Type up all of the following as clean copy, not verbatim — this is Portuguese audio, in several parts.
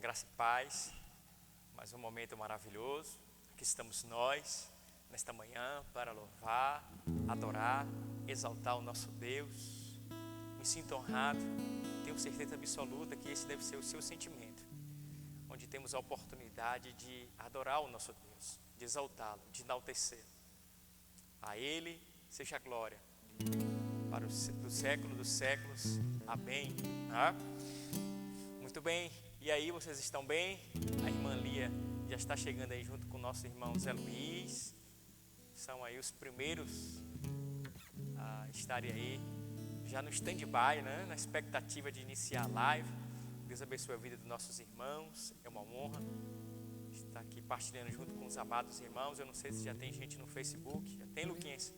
Graça e paz, mais um momento maravilhoso. Aqui estamos nós, nesta manhã, para louvar, adorar, exaltar o nosso Deus. Me sinto honrado, tenho certeza absoluta que esse deve ser o seu sentimento, onde temos a oportunidade de adorar o nosso Deus, de exaltá-lo, de enaltecê-lo. A Ele seja a glória, para o século dos séculos. Amém. Muito bem. E aí, vocês estão bem? A irmã Lia já está chegando aí junto com o nosso irmão Zé Luiz. São aí os primeiros a estarem aí já no stand-by, né? Na expectativa de iniciar a live. Deus abençoe a vida dos nossos irmãos. É uma honra estar aqui partilhando junto com os amados irmãos. Eu não sei se já tem gente no Facebook. Já tem, Luquinhas?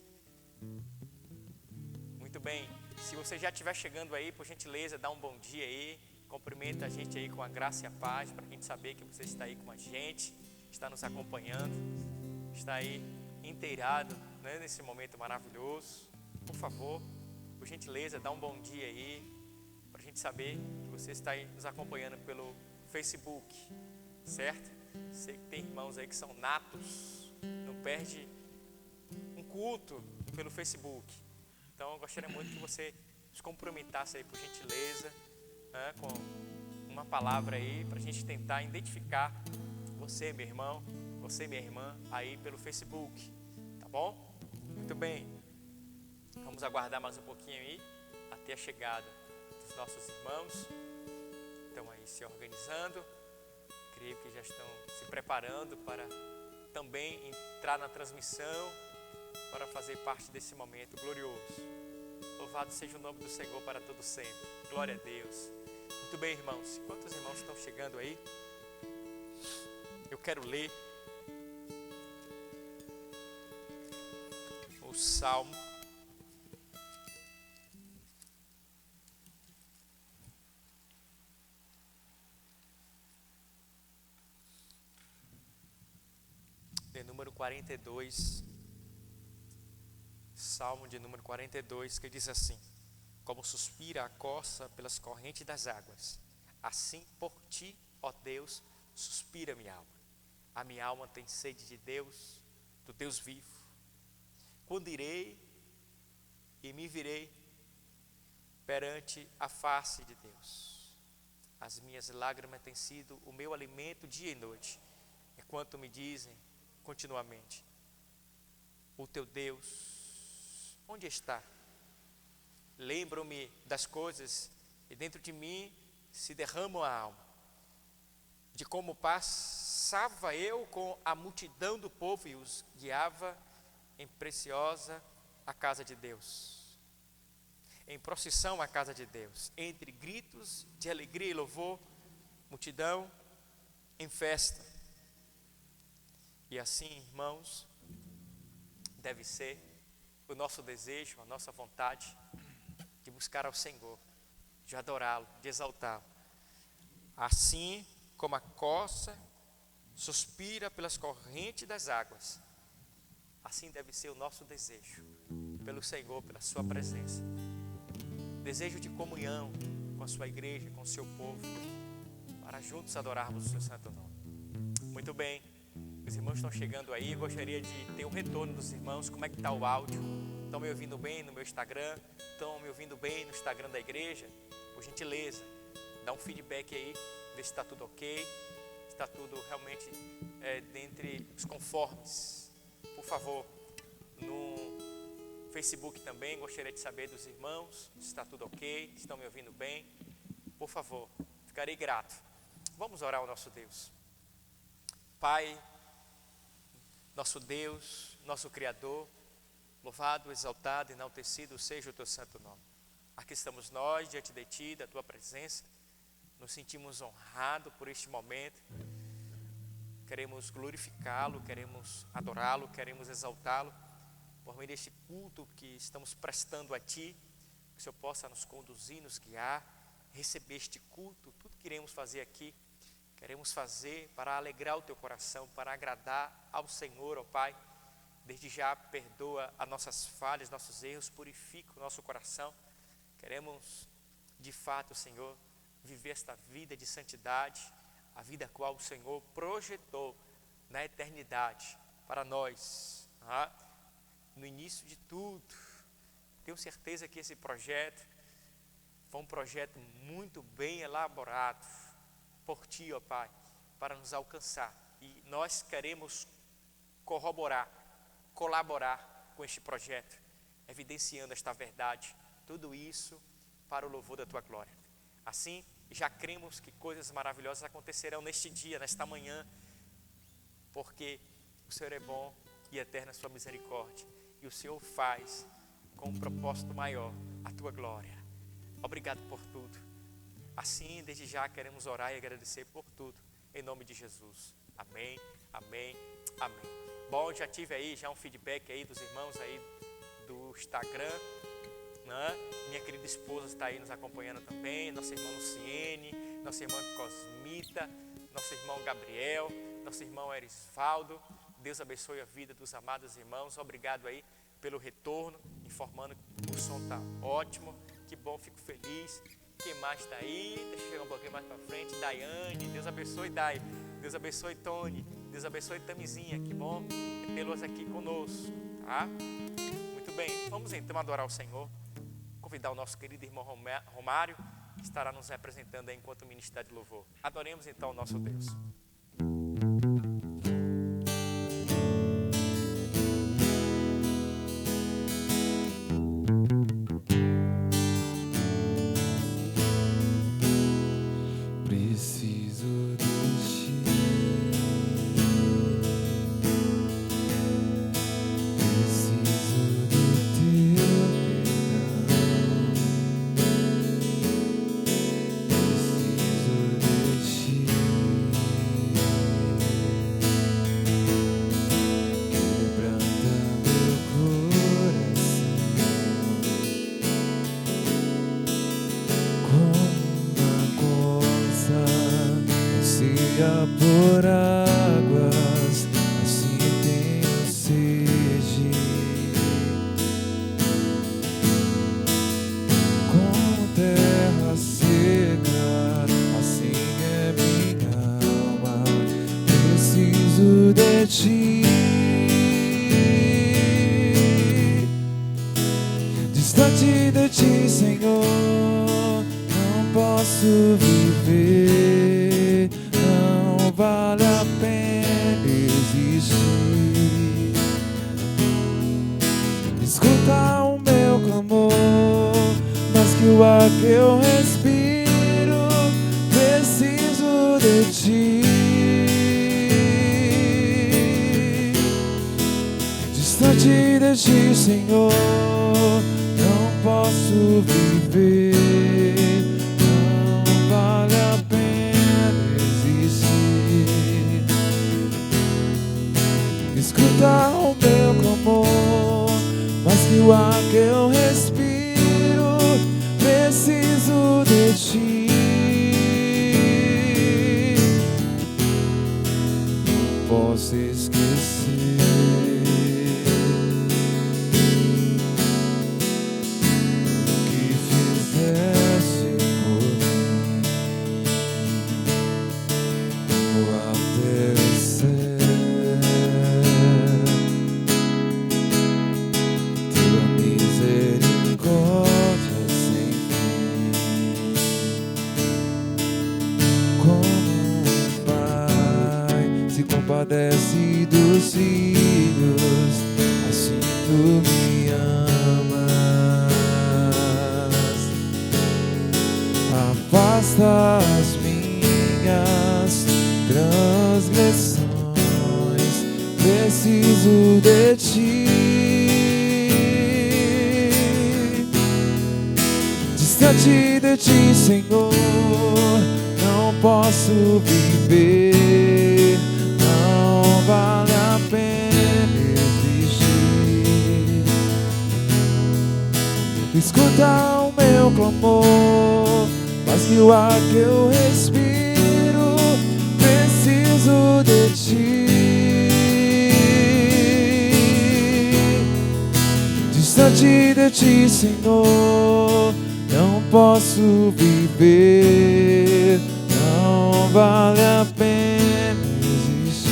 Muito bem. Se você já estiver chegando aí, por gentileza, dá um bom dia aí. Cumprimenta a gente aí com a graça e a paz, para a gente saber que você está aí com a gente, está nos acompanhando, está aí inteirado, né, nesse momento maravilhoso. Por favor, por gentileza, dá um bom dia aí, para a gente saber que você está aí nos acompanhando pelo Facebook, certo? Sei que tem irmãos aí que são natos, não perde um culto pelo Facebook. Então eu gostaria muito que você nos cumprimentasse aí, por gentileza, com uma palavra aí, para a gente tentar identificar você, meu irmão, você, minha irmã, aí pelo Facebook, tá bom? Muito bem, vamos aguardar mais um pouquinho aí, até a chegada dos nossos irmãos. Estão aí se organizando, creio que já estão se preparando para também entrar na transmissão, para fazer parte desse momento glorioso. Louvado seja o nome do Senhor para todo sempre. Glória a Deus. Muito bem, irmãos. Quantos irmãos estão chegando aí? Eu quero ler o Salmo de número 42. Salmo de número 42, que diz assim: como suspira a corça pelas correntes das águas, assim por ti, ó Deus, suspira minha alma. A minha alma tem sede de Deus, do Deus vivo. Quando irei e me virei perante a face de Deus? As minhas lágrimas têm sido o meu alimento dia e noite, enquanto me dizem continuamente: o teu Deus onde está? Lembro-me das coisas e dentro de mim se derrama a alma, de como passava eu com a multidão do povo e os guiava em preciosa a casa de Deus, em procissão à casa de Deus, entre gritos de alegria e louvor, multidão em festa. E assim, irmãos, deve ser o nosso desejo, a nossa vontade de buscar ao Senhor, de adorá-lo, de exaltá-lo. Assim como a corça suspira pelas correntes das águas, assim deve ser o nosso desejo pelo Senhor, pela sua presença. Desejo de comunhão com a sua igreja, com o seu povo, para juntos adorarmos o seu santo nome. Muito bem, os irmãos estão chegando aí. Eu gostaria de ter um retorno dos irmãos. Como é que está o áudio? Estão me ouvindo bem no meu Instagram? Estão me ouvindo bem no Instagram da igreja? Por gentileza, dá um feedback aí, ver se está tudo ok, se está tudo realmente dentre os conformes. Por favor, no Facebook também, gostaria de saber dos irmãos se está tudo ok, se estão me ouvindo bem. Por favor, ficarei grato. Vamos orar ao nosso Deus. Pai, nosso Deus, nosso Criador, louvado, exaltado, enaltecido seja o teu santo nome. Aqui estamos nós, diante de ti, da tua presença. Nos sentimos honrados por este momento. Queremos glorificá-lo, queremos adorá-lo, queremos exaltá-lo. Por meio deste culto que estamos prestando a ti, que o Senhor possa nos conduzir, nos guiar, receber este culto. Tudo que iremos fazer aqui, queremos fazer para alegrar o teu coração, para agradar ao Senhor, ó Pai. Desde já perdoa as nossas falhas, nossos erros, purifica o nosso coração. Queremos, de fato, Senhor, viver esta vida de santidade, a vida a qual o Senhor projetou na eternidade para nós, no início de tudo. Tenho certeza que esse projeto foi um projeto muito bem elaborado por Ti, ó Pai, para nos alcançar. E nós queremos corroborar, colaborar com este projeto, evidenciando esta verdade, tudo isso para o louvor da Tua glória. Assim, já cremos que coisas maravilhosas acontecerão neste dia, nesta manhã, porque o Senhor é bom e eterna a sua misericórdia, e o Senhor faz com um propósito maior, a Tua glória. Obrigado por tudo. Assim, desde já queremos orar e agradecer por tudo, em nome de Jesus. Amém, amém, amém. Bom, já tive aí já um feedback aí dos irmãos aí do Instagram, né? Minha querida esposa está aí nos acompanhando também, nossa irmã Luciene, nossa irmã Cosmita, nosso irmão Gabriel, nosso irmão Erisvaldo. Deus abençoe a vida dos amados irmãos. Obrigado aí pelo retorno, informando que o som está ótimo. Que bom, fico feliz. Quem mais está aí? Deixa eu chegar um pouquinho mais para frente. Daiane, Deus abençoe Dai. Deus abençoe Tony. Deus abençoe Tamizinha. Que bom tê-los aqui conosco, tá? Muito bem, vamos então adorar o Senhor. Convidar o nosso querido irmão Romário, que estará nos representando aí enquanto ministério de louvor. Adoremos então o nosso Deus. Por águas, assim tenho sede. Como terra seca, assim é minha alma. Preciso de Ti. Distante de Ti, Senhor, não posso viver. Vale a pena existir. Escuta o meu clamor, mas que o ar que eu respiro, preciso de Ti. Distante de Ti, Senhor, não posso viver. Não vale a pena. Escuta o meu clamor, mas que o ar que eu respiro, preciso de Ti. Não posso esquecer o que fizeste por mim. O alter compadece dos filhos, assim Tu me amas. Afasta as minhas transgressões, preciso de Ti. Distante de Ti, Senhor, não posso viver. Não vale a pena existir. Escuta o meu clamor, mas que o ar que eu respiro, preciso de Ti. Distante de Ti, Senhor, não posso viver. Não vale a pena existir.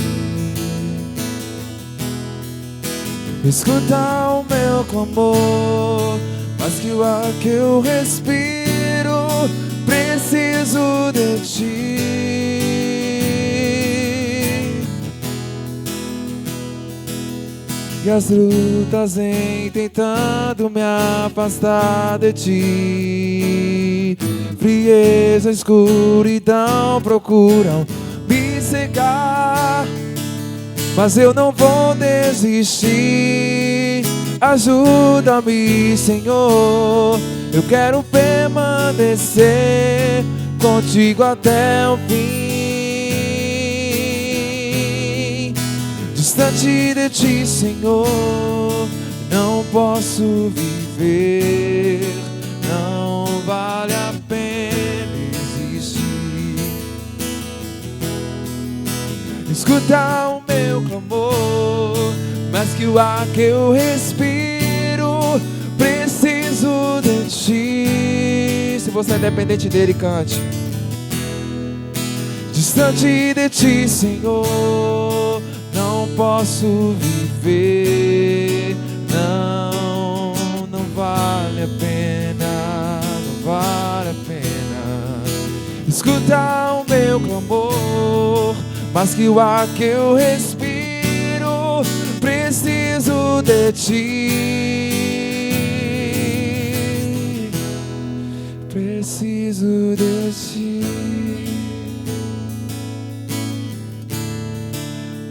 Escuta o meu clamor, mas que o ar que eu respiro, preciso de ti. E as lutas vêm tentando me afastar de ti. Frieza, escuridão procuram me cegar, mas eu não vou desistir. Ajuda-me, Senhor, eu quero permanecer contigo até o fim. Distante de ti, Senhor, não posso viver. Não vale a pena existir. Escuta o meu clamor, mas que o ar que eu respiro, preciso de ti. Se você é dependente dele, cante. Distante de ti, Senhor, não posso viver. Não vale a pena, não vale a pena. Escuta o meu clamor, mas que o ar que eu respiro, preciso de ti. Preciso de ti.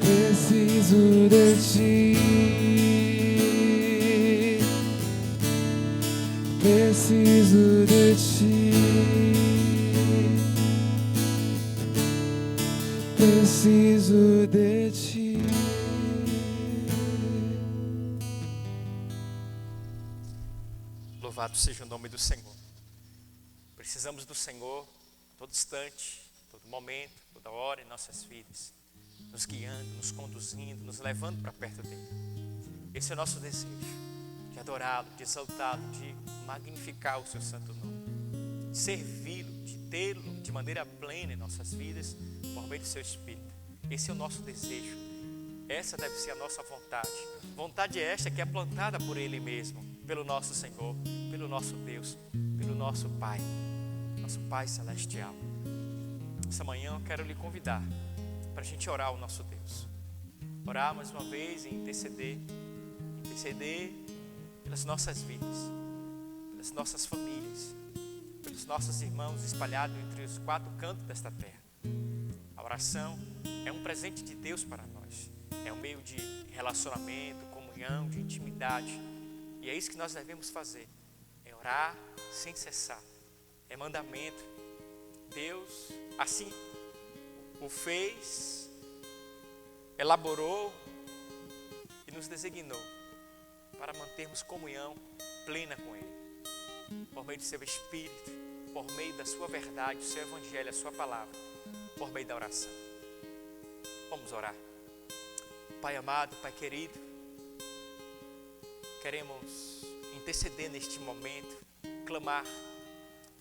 Preciso de ti. Preciso de ti. Preciso de ti. Louvado seja o nome do Senhor. Precisamos do Senhor a todo instante, todo momento, toda hora em nossas vidas, nos guiando, nos conduzindo, nos levando para perto dele. Esse é o nosso desejo, de adorá-lo, de exaltá-lo, de magnificar o seu santo nome, de servi-lo, de tê-lo de maneira plena em nossas vidas, por meio do seu Espírito. Esse é o nosso desejo, essa deve ser a nossa vontade. Vontade esta que é plantada por Ele mesmo, pelo nosso Senhor, pelo nosso Deus, pelo nosso Pai Celestial. Essa manhã eu quero lhe convidar para a gente orar ao nosso Deus. Orar mais uma vez e interceder pelas nossas vidas, pelas nossas famílias, pelos nossos irmãos espalhados entre os quatro cantos desta terra. A oração é um presente de Deus para nós. É um meio de relacionamento, comunhão, de intimidade. E é isso que nós devemos fazer. É orar sem cessar. É mandamento. Deus assim o fez, elaborou e nos designou para mantermos comunhão plena com Ele, por meio do seu Espírito, por meio da sua verdade, do seu Evangelho, a sua palavra, por meio da oração. Vamos orar. Pai amado, Pai querido, queremos interceder neste momento, clamar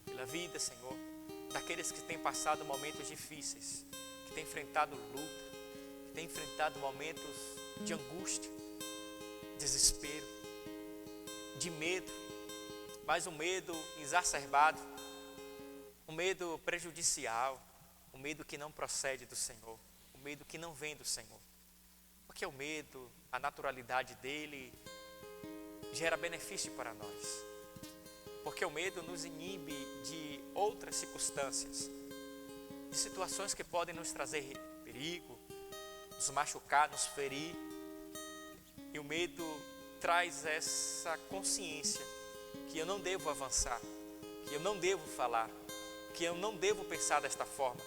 pela vida, Senhor, daqueles que têm passado momentos difíceis, que têm enfrentado luta, que têm enfrentado momentos de angústia, desespero, de medo, mas um medo exacerbado, um medo prejudicial, um medo que não procede do Senhor, um medo que não vem do Senhor. Porque o medo, a naturalidade dele, gera benefício para nós. Porque o medo nos inibe de outras circunstâncias, de situações que podem nos trazer perigo, nos machucar, nos ferir. E o medo traz essa consciência que eu não devo avançar, que eu não devo falar, que eu não devo pensar desta forma,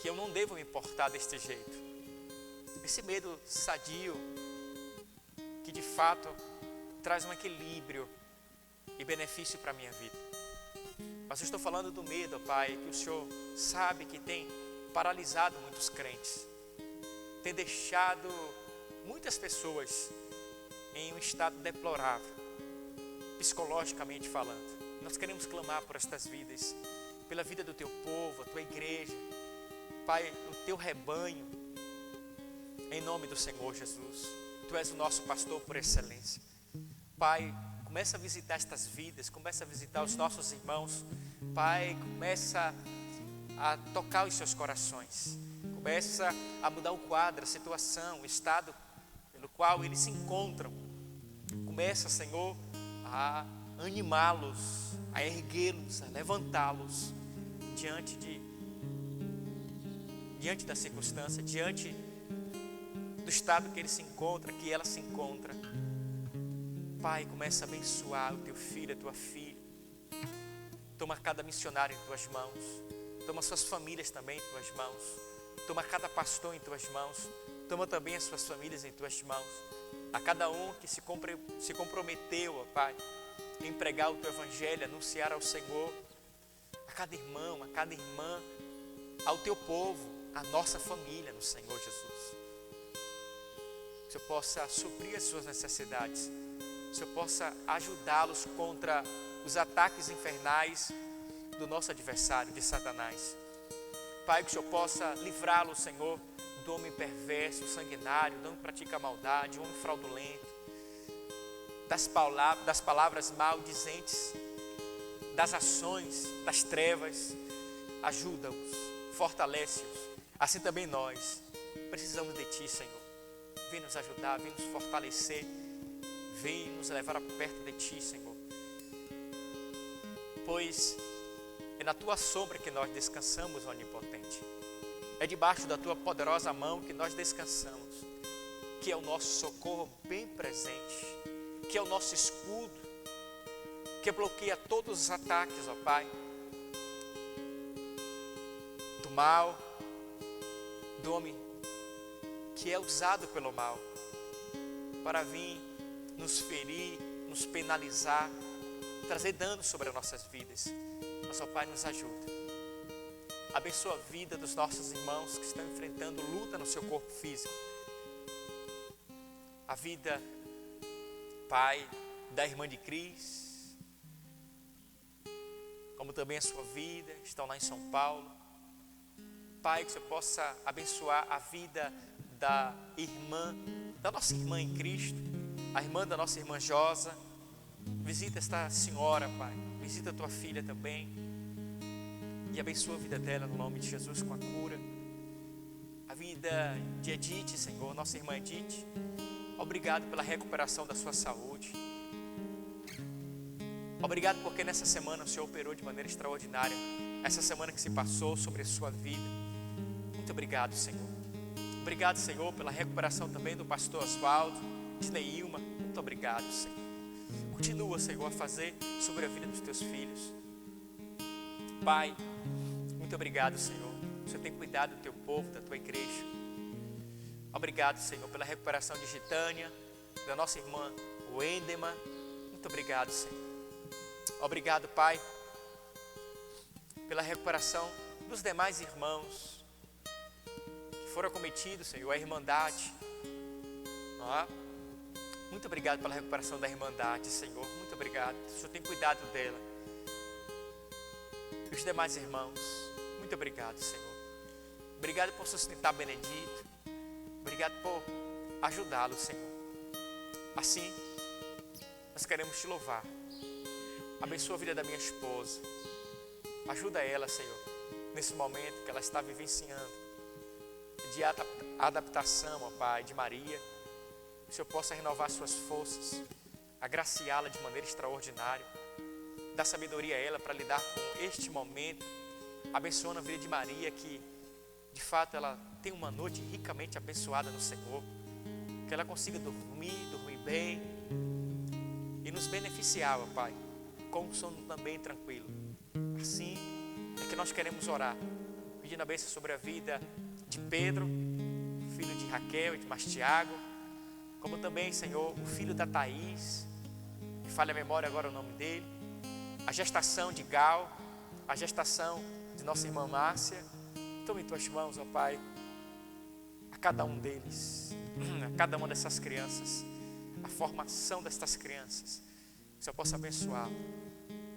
que eu não devo me portar deste jeito. Esse medo sadio, que de fato traz um equilíbrio e benefício para a minha vida. Mas eu estou falando do medo, Pai, que o Senhor sabe que tem paralisado muitos crentes, tem deixado muitas pessoas em um estado deplorável, psicologicamente falando. Nós queremos clamar por estas vidas, pela vida do Teu povo, a Tua igreja, Pai, o teu rebanho, em nome do Senhor Jesus. Tu és o nosso pastor por excelência. Pai, começa a visitar estas vidas, começa a visitar os nossos irmãos. Pai, começa a tocar os seus corações. Começa a mudar o quadro, a situação, o estado pelo qual eles se encontram. Começa, Senhor, a animá-los, a erguê-los, a levantá-los diante da circunstância, diante do estado que ele se encontra, que ela se encontra. Pai, começa a abençoar o teu filho, a tua filha. Toma cada missionário em tuas mãos. Toma suas famílias também em tuas mãos. Toma cada pastor em tuas mãos. Toma também as suas famílias em tuas mãos. A cada um que se comprometeu, ó Pai, em pregar o teu evangelho, anunciar ao Senhor. A cada irmão, a cada irmã, ao teu povo, a nossa família no Senhor Jesus. Que o Senhor possa suprir as suas necessidades. Que o Senhor possa ajudá-los contra os ataques infernais do nosso adversário, de Satanás. Pai, que o Senhor possa livrá-lo, Senhor, do homem perverso, sanguinário, do homem que pratica a maldade, do homem fraudulento, das palavras maldizentes, das ações, das trevas. Ajuda-os, fortalece-os. Assim também nós precisamos de Ti, Senhor. Vem nos ajudar, vem nos fortalecer, vem nos levar perto de Ti, Senhor. Pois é na Tua sombra que nós descansamos, Onipotente. É debaixo da Tua poderosa mão que nós descansamos, que é o nosso socorro bem presente, que é o nosso escudo, que bloqueia todos os ataques, ó Pai, do mal, do homem que é usado pelo mal para vir nos ferir, nos penalizar, trazer danos sobre as nossas vidas. Mas, ó Pai, nos ajuda. Abençoa a vida dos nossos irmãos que estão enfrentando luta no seu corpo físico. A vida, Pai, da irmã de Cris, como também a sua vida, estão lá em São Paulo. Pai, que o Senhor possa abençoar a vida da irmã, da nossa irmã em Cristo, a irmã da nossa irmã Josa. Visita esta senhora, Pai, visita a tua filha também e abençoa a vida dela no nome de Jesus com a cura. A vida de Edith, Senhor, nossa irmã Edith, obrigado pela recuperação da sua saúde. Obrigado porque nessa semana o Senhor operou de maneira extraordinária, essa semana que se passou sobre a sua vida. Muito obrigado, Senhor. Obrigado, Senhor, pela recuperação também do pastor Oswaldo, de Neilma. Muito obrigado, Senhor. Continua, Senhor, a fazer sobre a vida dos teus filhos. Pai, muito obrigado, Senhor. O Senhor tem cuidado do teu povo, da tua igreja. Obrigado, Senhor, pela recuperação de Gitânia, da nossa irmã Wendema. Muito obrigado, Senhor. Obrigado, Pai, pela recuperação dos demais irmãos que foram acometidos, Senhor, a Irmandade. Muito obrigado pela recuperação da Irmandade, Senhor. Muito obrigado. O Senhor tem cuidado dela. E os demais irmãos, muito obrigado, Senhor. Obrigado por sustentar Benedito. Obrigado por ajudá-lo, Senhor. Assim, nós queremos te louvar. Abençoa a vida da minha esposa. Ajuda ela, Senhor, nesse momento que ela está vivenciando de adaptação, ó Pai, de Maria. Que o Senhor possa renovar suas forças, agraciá-la de maneira extraordinária, dar sabedoria a ela para lidar com este momento, abençoando a vida de Maria, que de fato ela tem uma noite ricamente abençoada no Senhor, que ela consiga dormir bem e nos beneficiar, ó Pai, com um sono também tranquilo. Assim é que nós queremos orar, pedindo a bênção sobre a vida de Pedro, filho de Raquel e de Mastiago, como também, Senhor, o filho da Thaís, me falha a memória agora o nome dele, a gestação de Gal, a gestação de nossa irmã Márcia. Toma em tuas mãos, ó Pai, a cada um deles, a cada uma dessas crianças, a formação destas crianças, que o Senhor possa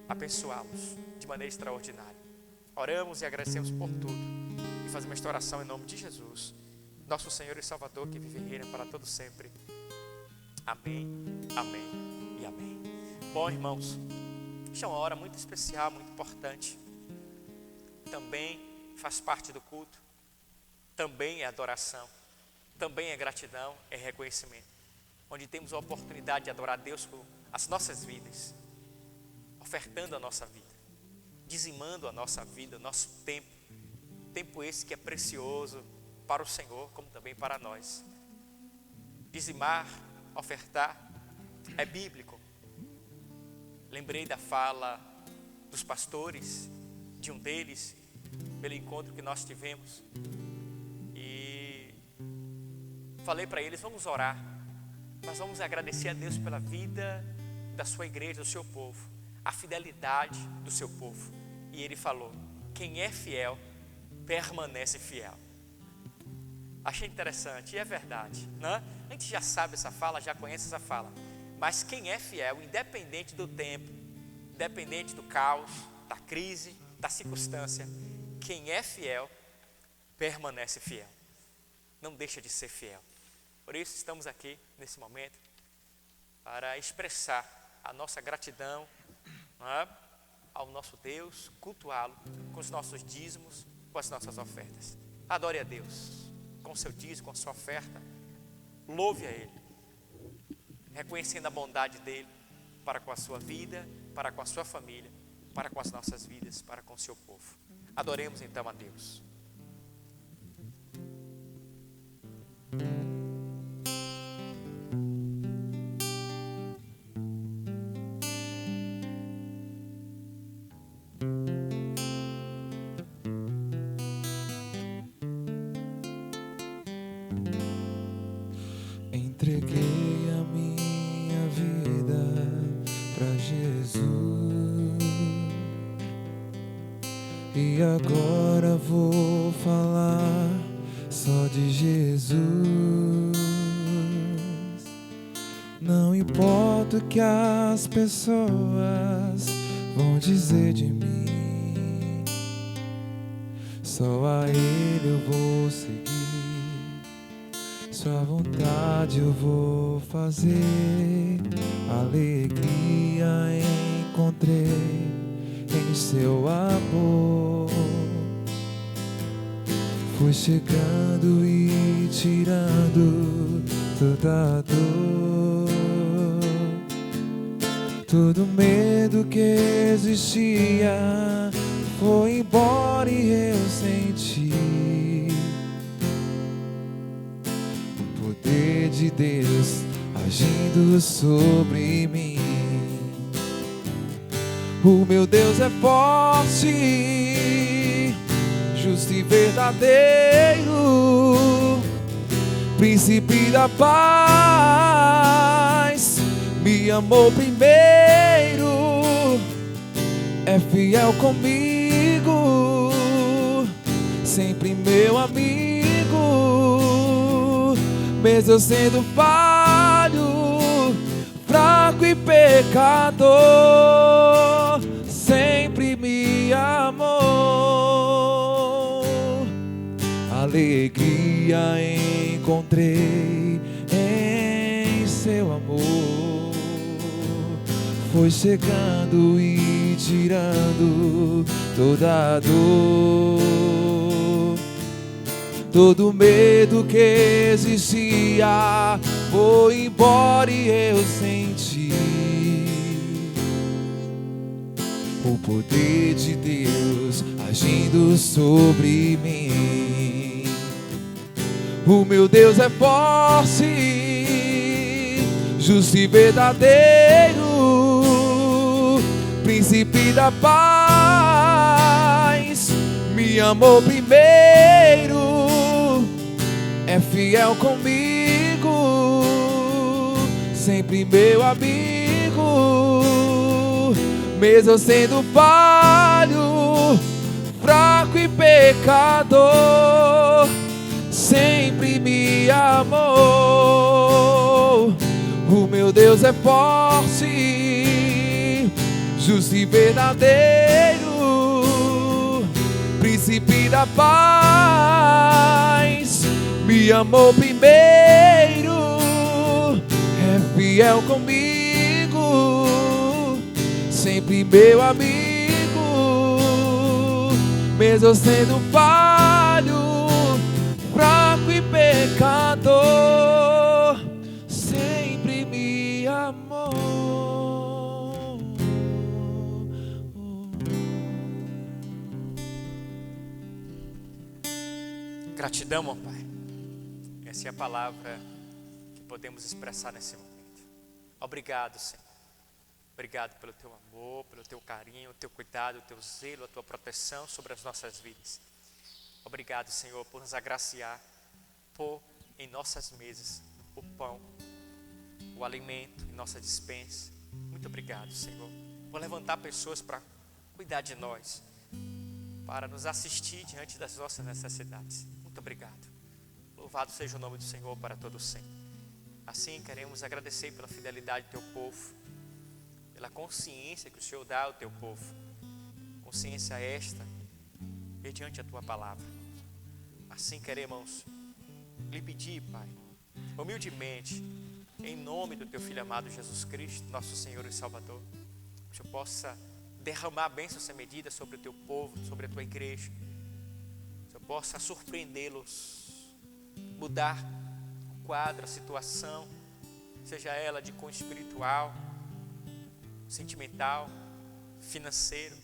abençoá-los de maneira extraordinária. Oramos e agradecemos por tudo e fazemos esta oração em nome de Jesus, nosso Senhor e Salvador, que vive e reina para todo sempre. Amém, amém e amém. Bom, irmãos, esta é uma hora muito especial, muito importante. Também faz parte do culto, também é adoração, também é gratidão, é reconhecimento, onde temos a oportunidade de adorar a Deus com as nossas vidas, ofertando a nossa vida, dizimando a nossa vida, nosso tempo esse que é precioso para o Senhor, como também para nós. Dizimar, ofertar, é bíblico. Lembrei da fala dos pastores, de um deles, pelo encontro que nós tivemos, e falei para eles: vamos orar, mas vamos agradecer a Deus pela vida da sua igreja, do seu povo, a fidelidade do seu povo. E ele falou: quem é fiel, permanece fiel. Achei interessante, e é verdade, né? A gente já sabe essa fala, já conhece essa fala, mas quem é fiel, independente do tempo, independente do caos, da crise, da circunstância, quem é fiel, permanece fiel, não deixa de ser fiel. Por isso estamos aqui nesse momento para expressar a nossa gratidão, né, ao nosso Deus, cultuá-lo com os nossos dízimos, com as nossas ofertas. Adore a Deus com o seu dízimo, com a sua oferta, louve a Ele, reconhecendo a bondade dEle para com a sua vida, para com a sua família, para com as nossas vidas, para com o seu povo. Adoremos então a Deus. Entreguei a minha vida pra Jesus e agora vou falar só de Jesus. Não importa o que as pessoas vão dizer de mim, só a Ele eu vou seguir. Sua vontade eu vou fazer, alegria encontrei em seu amor. Foi chegando e tirando toda a dor, todo medo que existia foi embora e eu senti de Deus agindo sobre mim. O meu Deus é forte, justo e verdadeiro, príncipe da paz, me amou primeiro, é fiel comigo, sempre meu amigo. Mesmo eu sendo falho, fraco e pecador, sempre me amou. Alegria encontrei em seu amor. Foi chegando e tirando toda a dor, todo medo que existia foi embora e eu senti o poder de Deus agindo sobre mim. O meu Deus é forte, justo e verdadeiro, príncipe da paz, me amou primeiro, é fiel comigo, sempre meu amigo. Mesmo eu sendo falho, fraco e pecador, sempre me amou. O meu Deus é forte, justo e verdadeiro, príncipe da paz, me amou primeiro, é fiel comigo, sempre meu amigo, mesmo eu sendo falho, fraco e pecador, sempre me amou. Gratidão, ó Pai. Essa é a palavra que podemos expressar nesse momento. Obrigado, Senhor. Obrigado pelo teu amor, pelo teu carinho, o teu cuidado, o teu zelo, a tua proteção sobre as nossas vidas. Obrigado, Senhor, por nos agraciar, pôr em nossas mesas o pão, o alimento em nossa despensa. Muito obrigado, Senhor, por levantar pessoas para cuidar de nós, para nos assistir diante das nossas necessidades. Muito obrigado. Louvado seja o nome do Senhor para todo sempre. Assim queremos agradecer pela fidelidade do teu povo, pela consciência que o Senhor dá ao teu povo. Consciência esta mediante a tua palavra. Assim queremos lhe pedir, Pai, humildemente, em nome do teu Filho amado Jesus Cristo, nosso Senhor e Salvador, que o Senhor possa derramar bênçãos sem medida sobre o teu povo, sobre a tua igreja. Que o Senhor possa surpreendê-los, mudar o quadro, a situação, seja ela de cunho espiritual, sentimental, financeiro,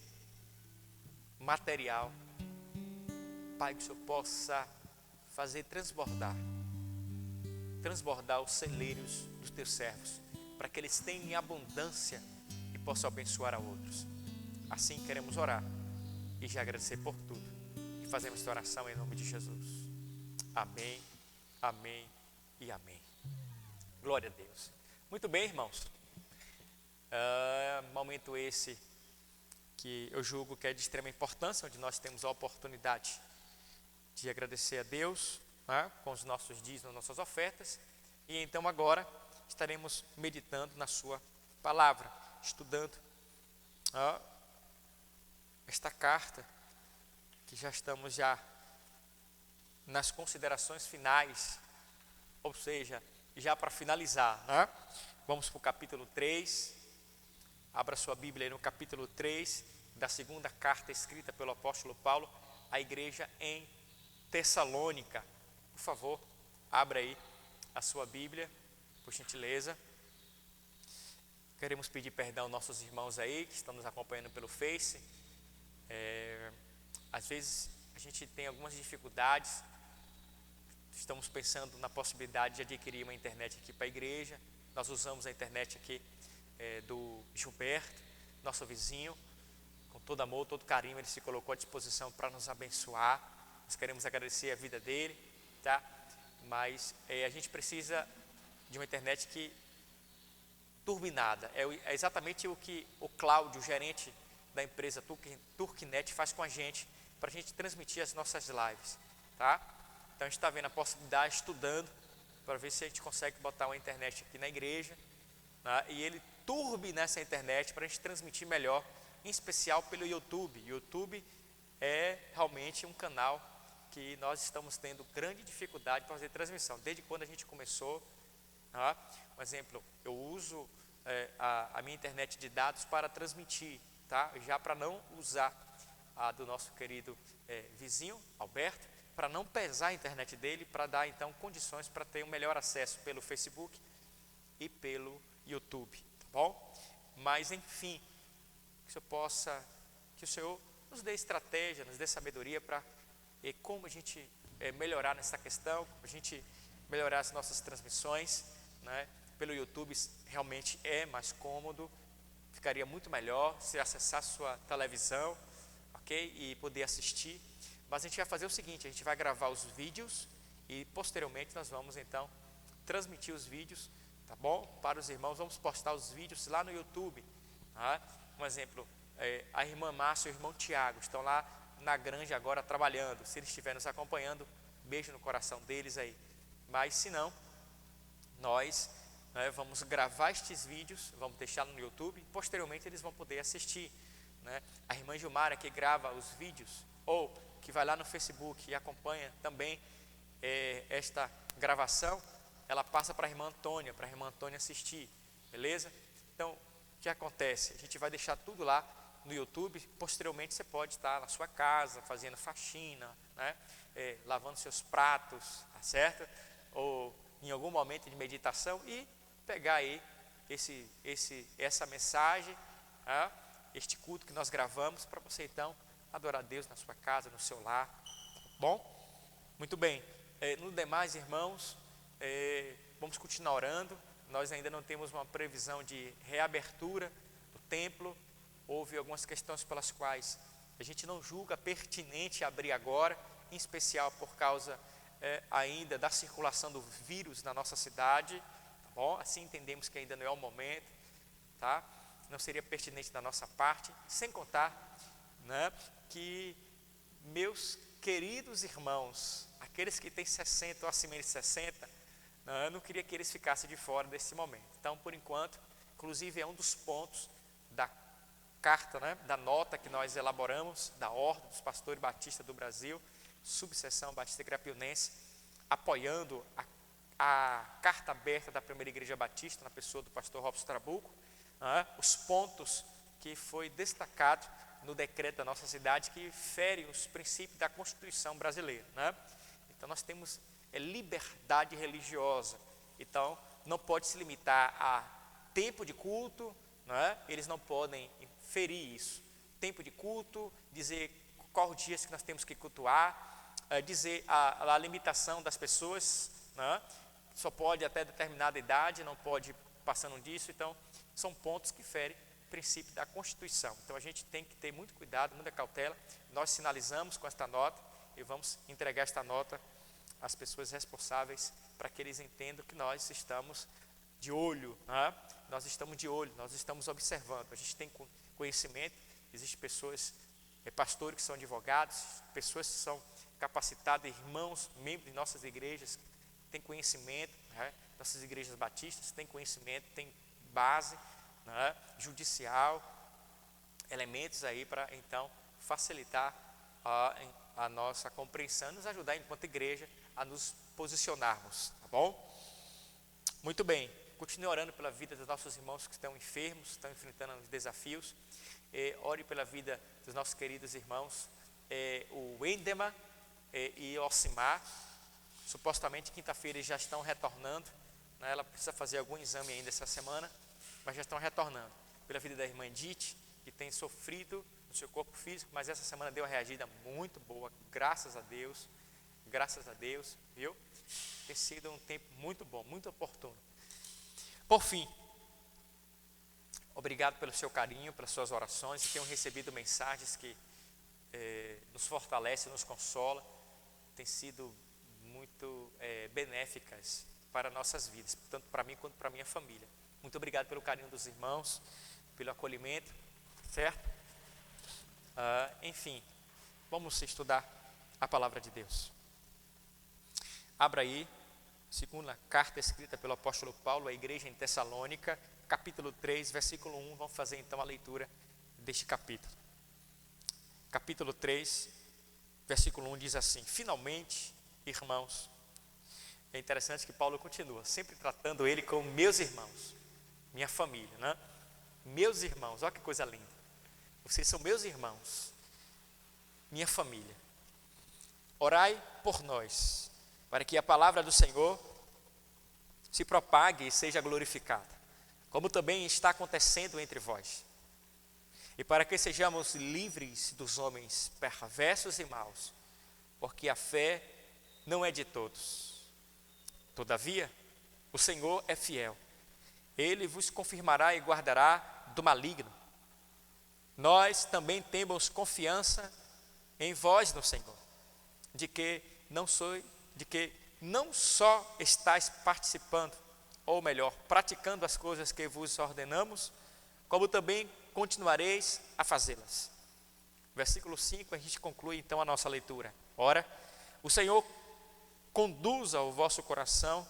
material. Pai, que o Senhor possa fazer transbordar os celeiros dos teus servos, para que eles tenham em abundância e possam abençoar a outros. Assim queremos orar e já agradecer por tudo. E fazemos esta oração em nome de Jesus. Amém, amém e amém. Glória a Deus. Muito bem, irmãos. Momento esse que eu julgo que é de extrema importância, onde nós temos a oportunidade de agradecer a Deus, né, com os nossos dízimos, nossas ofertas. E então agora estaremos meditando na sua palavra, estudando esta carta, que já estamos nas considerações finais, ou seja, já para finalizar, né? Vamos para o capítulo 3, abra sua Bíblia aí no capítulo 3, da segunda carta escrita pelo apóstolo Paulo à igreja em Tessalônica. Por favor, abra aí a sua Bíblia, por gentileza. Queremos pedir perdão aos nossos irmãos aí, que estão nos acompanhando pelo Face. Às vezes a gente tem algumas dificuldades, estamos pensando na possibilidade de adquirir uma internet aqui para a igreja. Nós usamos a internet aqui do Gilberto, nosso vizinho, com todo amor, todo carinho, ele se colocou à disposição para nos abençoar. Nós queremos agradecer a vida dele, tá? Mas a gente precisa de uma internet que turbinada, é exatamente o que o Cláudio, o gerente da empresa Turknet, faz com a gente, para a gente transmitir as nossas lives, tá? Então a gente está vendo a possibilidade, estudando, para ver se a gente consegue botar uma internet aqui na igreja, né? E ele turbina essa internet para a gente transmitir melhor, em especial pelo YouTube. YouTube é realmente um canal que nós estamos tendo grande dificuldade para fazer transmissão, desde quando a gente começou. Tá? Um exemplo, eu uso a minha internet de dados para transmitir, tá? Já para não usar a do nosso querido vizinho, Alberto, para não pesar a internet dele, para dar então condições para ter um melhor acesso pelo Facebook e pelo YouTube, tá bom? Mas enfim, que o Senhor nos dê estratégia, nos dê sabedoria para como a gente melhorar nessa questão, a gente melhorar as nossas transmissões, né? Pelo YouTube realmente é mais cômodo, ficaria muito melhor se acessar sua televisão, ok? E poder assistir. Mas a gente vai fazer o seguinte, a gente vai gravar os vídeos e posteriormente nós vamos então transmitir os vídeos, tá bom? Para os irmãos, vamos postar os vídeos lá no YouTube, tá? Um exemplo, a irmã Márcia e o irmão Tiago estão lá na granja agora trabalhando. Se eles estiverem nos acompanhando, beijo no coração deles aí. Mas se não, nós vamos gravar estes vídeos, vamos deixar no YouTube, posteriormente eles vão poder assistir, né? A irmã Gilmara, que grava os vídeos, ou que vai lá no Facebook e acompanha também esta gravação, ela passa para a irmã Antônia assistir, beleza? Então, o que acontece? A gente vai deixar tudo lá no YouTube. Posteriormente você pode estar na sua casa fazendo faxina, né? Lavando seus pratos, tá certo? Ou em algum momento de meditação e pegar aí essa mensagem, tá? Este culto que nós gravamos, para você então adorar a Deus na sua casa, no seu lar, tá bom? Muito bem, no demais, irmãos, vamos continuar orando. Nós ainda não temos uma previsão de reabertura do templo. Houve algumas questões pelas quais a gente não julga pertinente abrir agora, em especial por causa ainda da circulação do vírus na nossa cidade, tá bom? Assim entendemos que ainda não é o momento, tá? Não seria pertinente da nossa parte, sem contar, né, que meus queridos irmãos, aqueles que têm 60 ou acima de 60, eu não queria que eles ficassem de fora desse momento. Então, por enquanto, inclusive é um dos pontos da carta, né, da nota que nós elaboramos, da Ordem dos Pastores Batistas do Brasil, subseção Batista Grapiunense, apoiando a carta aberta da Primeira Igreja Batista, na pessoa do pastor Robson Trabuco, os pontos que foi destacado no decreto da nossa cidade, que fere os princípios da Constituição brasileira, né? Então nós temos liberdade religiosa, então não pode se limitar a tempo de culto, né? Eles não podem ferir isso, tempo de culto, dizer quais dias que nós temos que cultuar, dizer a limitação das pessoas, né? Só pode até determinada idade, não pode passando disso. Então são pontos que ferem o princípio da Constituição. Então a gente tem que ter muito cuidado, muita cautela. Nós sinalizamos com esta nota e vamos entregar esta nota às pessoas responsáveis, para que eles entendam que nós estamos de olho, né? Nós estamos de olho, nós estamos observando. A gente tem conhecimento, existem pessoas, pastores que são advogados, pessoas que são capacitadas, irmãos, membros de nossas igrejas, têm conhecimento, né? Nossas igrejas batistas têm conhecimento, têm base, né, judicial, elementos aí para então facilitar a nossa compreensão, nos ajudar enquanto igreja a nos posicionarmos, tá bom? Muito bem, continue orando pela vida dos nossos irmãos que estão enfermos, estão enfrentando os desafios. Ore pela vida dos nossos queridos irmãos, o Wendema e o Alcimar. Supostamente quinta-feira eles já estão retornando, né? Ela precisa fazer algum exame ainda essa semana, mas já estão retornando. Pela vida da irmã Edith, que tem sofrido no seu corpo físico, mas essa semana deu uma reagida muito boa, graças a Deus, viu? Tem sido um tempo muito bom, muito oportuno. Por fim, obrigado pelo seu carinho, pelas suas orações, e tenho recebido mensagens que nos fortalecem, nos consolam, tem sido muito benéficas para nossas vidas, tanto para mim quanto para minha família. Muito obrigado pelo carinho dos irmãos, pelo acolhimento, certo? Enfim, vamos estudar a palavra de Deus. Abra aí, segunda carta escrita pelo apóstolo Paulo à igreja em Tessalônica, capítulo 3, versículo 1, vamos fazer então a leitura deste capítulo. Capítulo 3, versículo 1 diz assim: finalmente, irmãos, é interessante que Paulo continua, sempre tratando ele como meus irmãos, minha família, né? Meus irmãos, olha que coisa linda, vocês são meus irmãos, minha família. Orai por nós, para que a palavra do Senhor se propague e seja glorificada, como também está acontecendo entre vós, e para que sejamos livres dos homens perversos e maus, porque a fé não é de todos. Todavia, o Senhor é fiel, Ele vos confirmará e guardará do maligno. Nós também temos confiança em vós no Senhor, de que não só estáis participando, ou melhor, praticando as coisas que vos ordenamos, como também continuareis a fazê-las. Versículo 5, a gente conclui então a nossa leitura. Ora, o Senhor conduza o vosso coração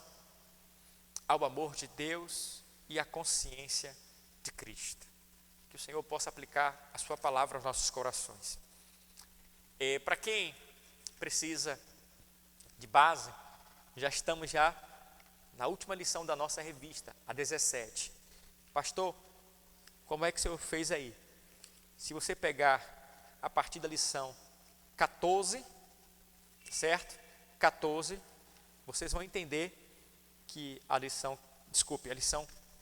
ao amor de Deus e à consciência de Cristo. Que o Senhor possa aplicar a sua palavra aos nossos corações. Para quem precisa de base, já estamos já na última lição da nossa revista, a 17. Pastor, como é que o senhor fez aí? Se você pegar a partir da lição 14, certo? 14, vocês vão entender que a lição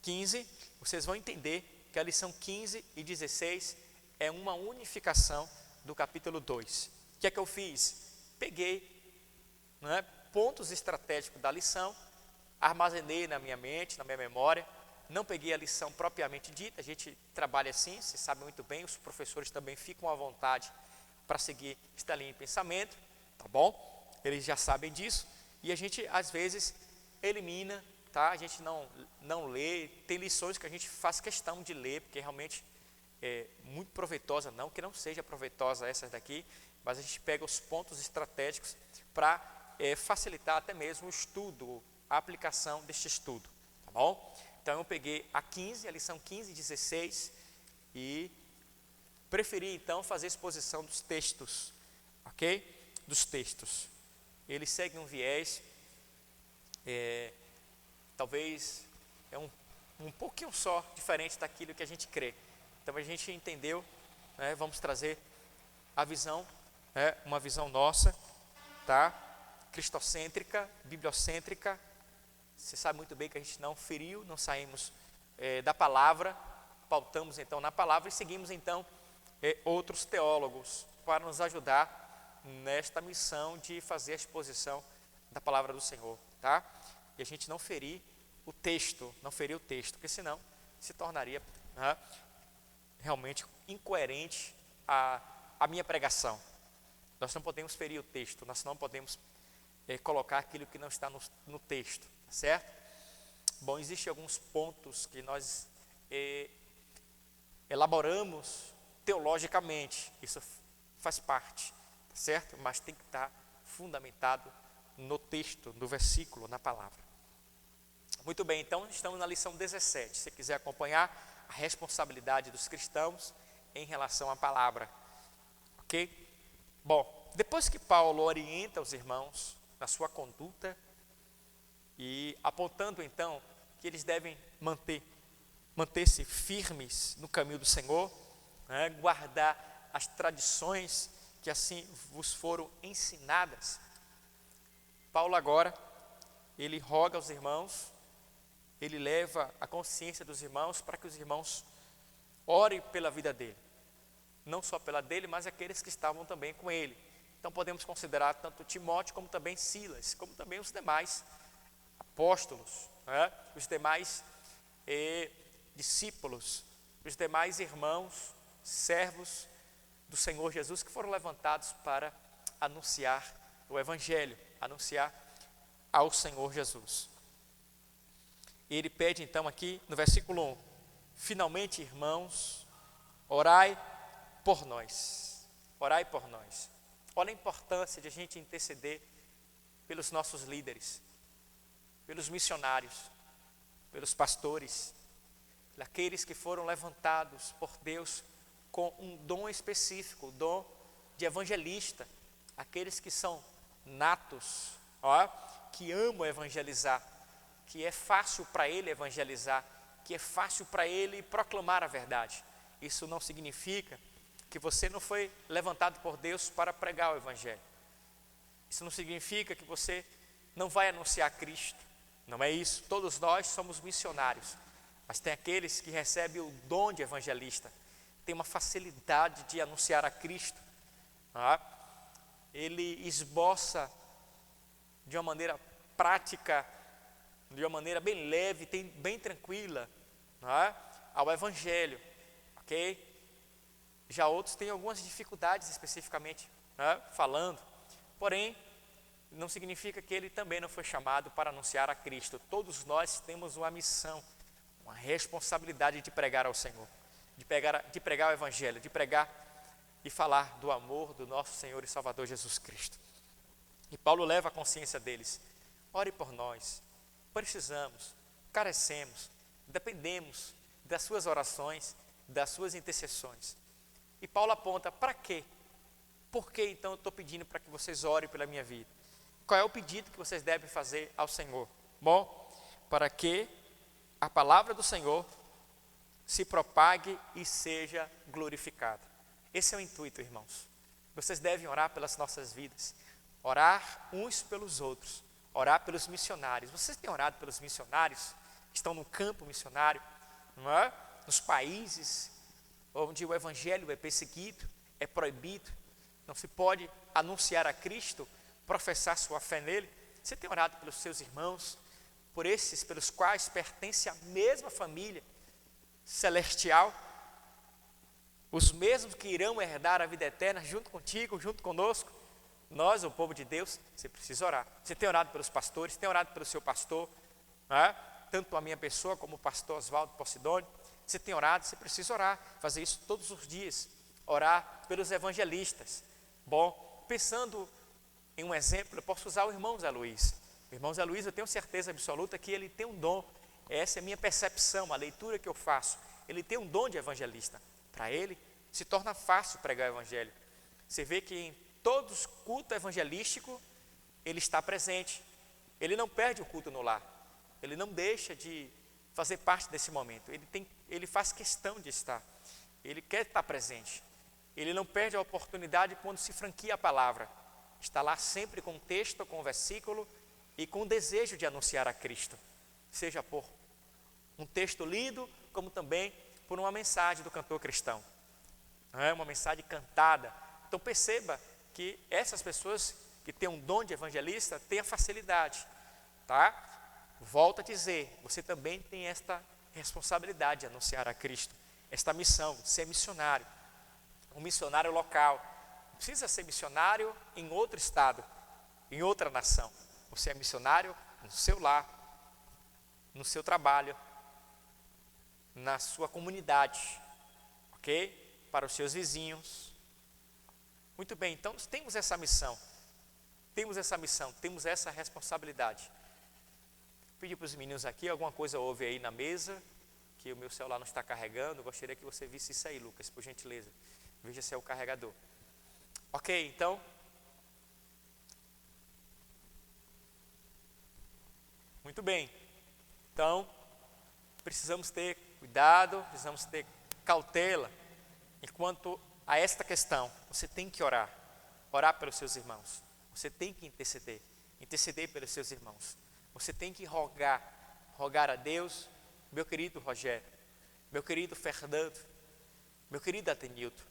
15, vocês vão entender que a lição 15 e 16 é uma unificação do capítulo 2. O que é que eu fiz? Peguei, pontos estratégicos da lição, armazenei na minha mente, na minha memória, não peguei a lição propriamente dita, a gente trabalha assim, vocês sabem muito bem, os professores também ficam à vontade para seguir esta linha de pensamento, tá bom? Eles já sabem disso, e a gente às vezes elimina, tá? A gente não lê, tem lições que a gente faz questão de ler, porque realmente é muito proveitosa, não que não seja proveitosa essas daqui, mas a gente pega os pontos estratégicos para facilitar até mesmo o estudo, a aplicação deste estudo, tá bom? Então eu peguei a lição 15 e 16 e preferi então fazer a exposição dos textos, ok? Dos textos. Eles seguem um viés, talvez é um pouquinho só diferente daquilo que a gente crê. Então a gente entendeu, vamos trazer a visão, uma visão nossa, tá? Cristocêntrica, bibliocêntrica. Você sabe muito bem que a gente não feriu, não saímos da palavra, pautamos então na palavra e seguimos então outros teólogos para nos ajudar nesta missão de fazer a exposição da palavra do Senhor, tá? E a gente não ferir o texto, porque senão se tornaria realmente incoerente a minha pregação. Nós não podemos ferir o texto, nós não podemos colocar aquilo que não está no texto, tá certo? Bom, existem alguns pontos que nós elaboramos teologicamente, isso faz parte, tá certo? Mas tem que estar fundamentado no texto, no versículo, na palavra. Muito bem, então estamos na lição 17. Se você quiser acompanhar a responsabilidade dos cristãos em relação à palavra, ok? Bom, depois que Paulo orienta os irmãos na sua conduta e apontando então que eles devem manter-se firmes no caminho do Senhor, guardar as tradições que assim vos foram ensinadas, Paulo agora, ele roga aos irmãos, ele leva a consciência dos irmãos para que os irmãos orem pela vida dele, não só pela dele, mas aqueles que estavam também com ele. Então podemos considerar tanto Timóteo como também Silas, como também os demais apóstolos, os demais discípulos, os demais irmãos, servos do Senhor Jesus que foram levantados para anunciar o Evangelho, anunciar ao Senhor Jesus. E ele pede então aqui no versículo 1, finalmente irmãos, orai por nós, orai por nós. Olha a importância de a gente interceder pelos nossos líderes, pelos missionários, pelos pastores, aqueles que foram levantados por Deus com um dom específico, o dom de evangelista, aqueles que são natos, que amam evangelizar, que é fácil para ele evangelizar, que é fácil para ele proclamar a verdade. Isso não significa que você não foi levantado por Deus para pregar o Evangelho. Isso não significa que você não vai anunciar Cristo. Não é isso. Todos nós somos missionários. Mas tem aqueles que recebem o dom de evangelista, tem uma facilidade de anunciar a Cristo. Ele esboça de uma maneira prática, de uma maneira bem leve, bem tranquila, ao Evangelho, ok? Já outros têm algumas dificuldades especificamente, falando, porém, não significa que ele também não foi chamado para anunciar a Cristo. Todos nós temos uma missão, uma responsabilidade de pregar ao Senhor, de pregar o Evangelho, de pregar e falar do amor do nosso Senhor e Salvador Jesus Cristo. E Paulo leva a consciência deles, ore por nós, precisamos, carecemos, dependemos das suas orações, das suas intercessões. E Paulo aponta para quê? Por que então eu estou pedindo para que vocês orem pela minha vida? Qual é o pedido que vocês devem fazer ao Senhor? Bom, para que a palavra do Senhor se propague e seja glorificada. Esse é o intuito, irmãos. Vocês devem orar pelas nossas vidas, orar uns pelos outros, orar pelos missionários. Vocês têm orado pelos missionários que estão no campo missionário, não é? Nos países onde o evangelho é perseguido, é proibido, não se pode anunciar a Cristo, professar sua fé nele. Você tem orado pelos seus irmãos, por esses pelos quais pertence a mesma família celestial, os mesmos que irão herdar a vida eterna junto contigo, junto conosco? Nós, o povo de Deus, você precisa orar. Você tem orado pelos pastores, tem orado pelo seu pastor, não é? Tanto a minha pessoa como o pastor Oswaldo Posidônio. Você tem orado, você precisa orar, fazer isso todos os dias, orar pelos evangelistas. Bom, pensando em um exemplo, eu posso usar o irmão Zé Luiz. O irmão Zé Luiz, eu tenho certeza absoluta que ele tem um dom. Essa é a minha percepção, a leitura que eu faço. Ele tem um dom de evangelista. Para ele, se torna fácil pregar o evangelho. Você vê que em todos os cultos evangelísticos, ele está presente. Ele não perde o culto no lar. Ele não deixa de fazer parte desse momento. Ele faz questão de estar. Ele quer estar presente. Ele não perde a oportunidade quando se franquia a palavra. Está lá sempre com texto, com versículo e com o desejo de anunciar a Cristo. Seja por um texto lido, como também por uma mensagem do cantor cristão. Uma mensagem cantada. Então perceba que essas pessoas que têm um dom de evangelista têm a facilidade, tá? Volto a dizer, você também tem esta responsabilidade de anunciar a Cristo, esta missão, de ser missionário, um missionário local. Não precisa ser missionário em outro estado, em outra nação. Você é missionário no seu lar, no seu trabalho, na sua comunidade, ok? Para os seus vizinhos. Muito bem, então temos essa missão, temos essa responsabilidade. Pedi para os meninos aqui, alguma coisa houve aí na mesa, que o meu celular não está carregando. Gostaria que você visse isso aí, Lucas, por gentileza. Veja se é o carregador. Ok, então. Muito bem. Então, precisamos ter cuidado, precisamos ter cautela enquanto a esta questão. Você tem que orar pelos seus irmãos. Você tem que interceder pelos seus irmãos. Você tem que rogar a Deus, meu querido Rogério, meu querido Fernando, meu querido Atenilton,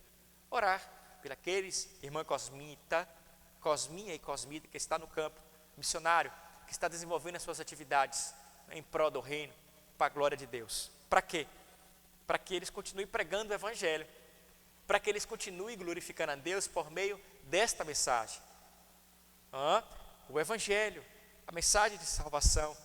orar por aqueles, irmã Cosminha e Cosmita, que está no campo missionário, que está desenvolvendo as suas atividades em prol do reino, para a glória de Deus. Para quê? Para que eles continuem pregando o evangelho, para que eles continuem glorificando a Deus por meio desta mensagem. O evangelho, a mensagem de salvação,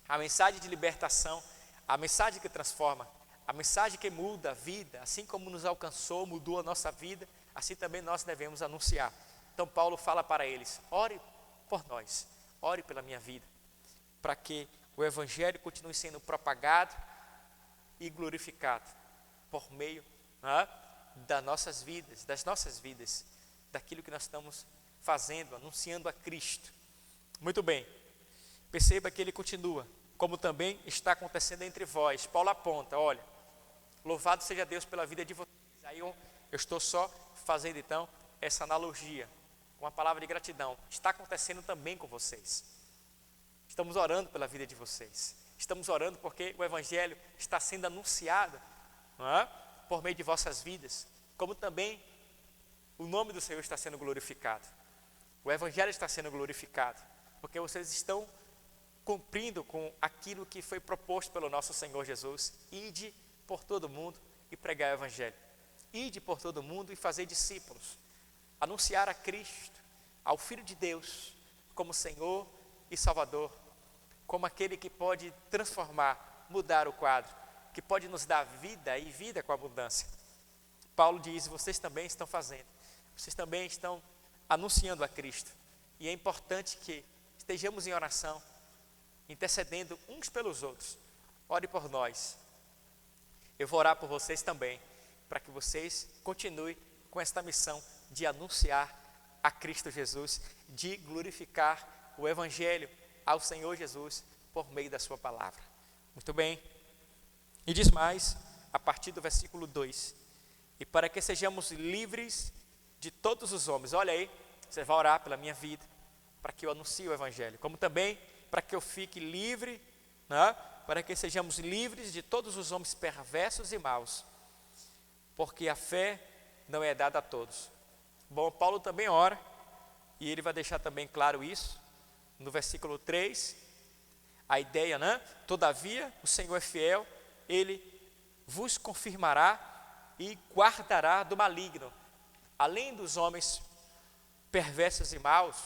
a mensagem de libertação, a mensagem que transforma, a mensagem que muda a vida, assim como nos alcançou, mudou a nossa vida, assim também nós devemos anunciar. Então Paulo fala para eles: ore por nós, ore pela minha vida, para que o evangelho continue sendo propagado e glorificado por meio das nossas vidas, daquilo que nós estamos fazendo, anunciando a Cristo. Muito bem, perceba que ele continua, como também está acontecendo entre vós. Paulo aponta, olha, louvado seja Deus pela vida de vocês. Aí eu estou só fazendo então essa analogia, com a palavra de gratidão. Está acontecendo também com vocês. Estamos orando pela vida de vocês. Estamos orando porque o evangelho está sendo anunciado por meio de vossas vidas, como também o nome do Senhor está sendo glorificado. O evangelho está sendo glorificado, porque vocês estão cumprindo com aquilo que foi proposto pelo nosso Senhor Jesus: ide por todo mundo e pregar o evangelho. Ide por todo mundo e fazer discípulos. Anunciar a Cristo, ao Filho de Deus, como Senhor e Salvador, como aquele que pode transformar, mudar o quadro, que pode nos dar vida e vida com abundância. Paulo diz: vocês também estão fazendo, vocês também estão anunciando a Cristo. E é importante que estejamos em oração, intercedendo uns pelos outros. Ore por nós. Eu vou orar por vocês também, para que vocês continuem com esta missão de anunciar a Cristo Jesus, de glorificar o Evangelho ao Senhor Jesus por meio da sua palavra. Muito bem. E diz mais, a partir do versículo 2, e para que sejamos livres de todos os homens. Olha aí, você vai orar pela minha vida, para que eu anuncie o Evangelho, como também para que eu fique livre, né? Para que sejamos livres de todos os homens perversos e maus, porque a fé não é dada a todos. Bom, Paulo também ora, e ele vai deixar também claro isso, no versículo 3, a ideia, né? Todavia, o Senhor é fiel, Ele vos confirmará e guardará do maligno. Além dos homens perversos e maus,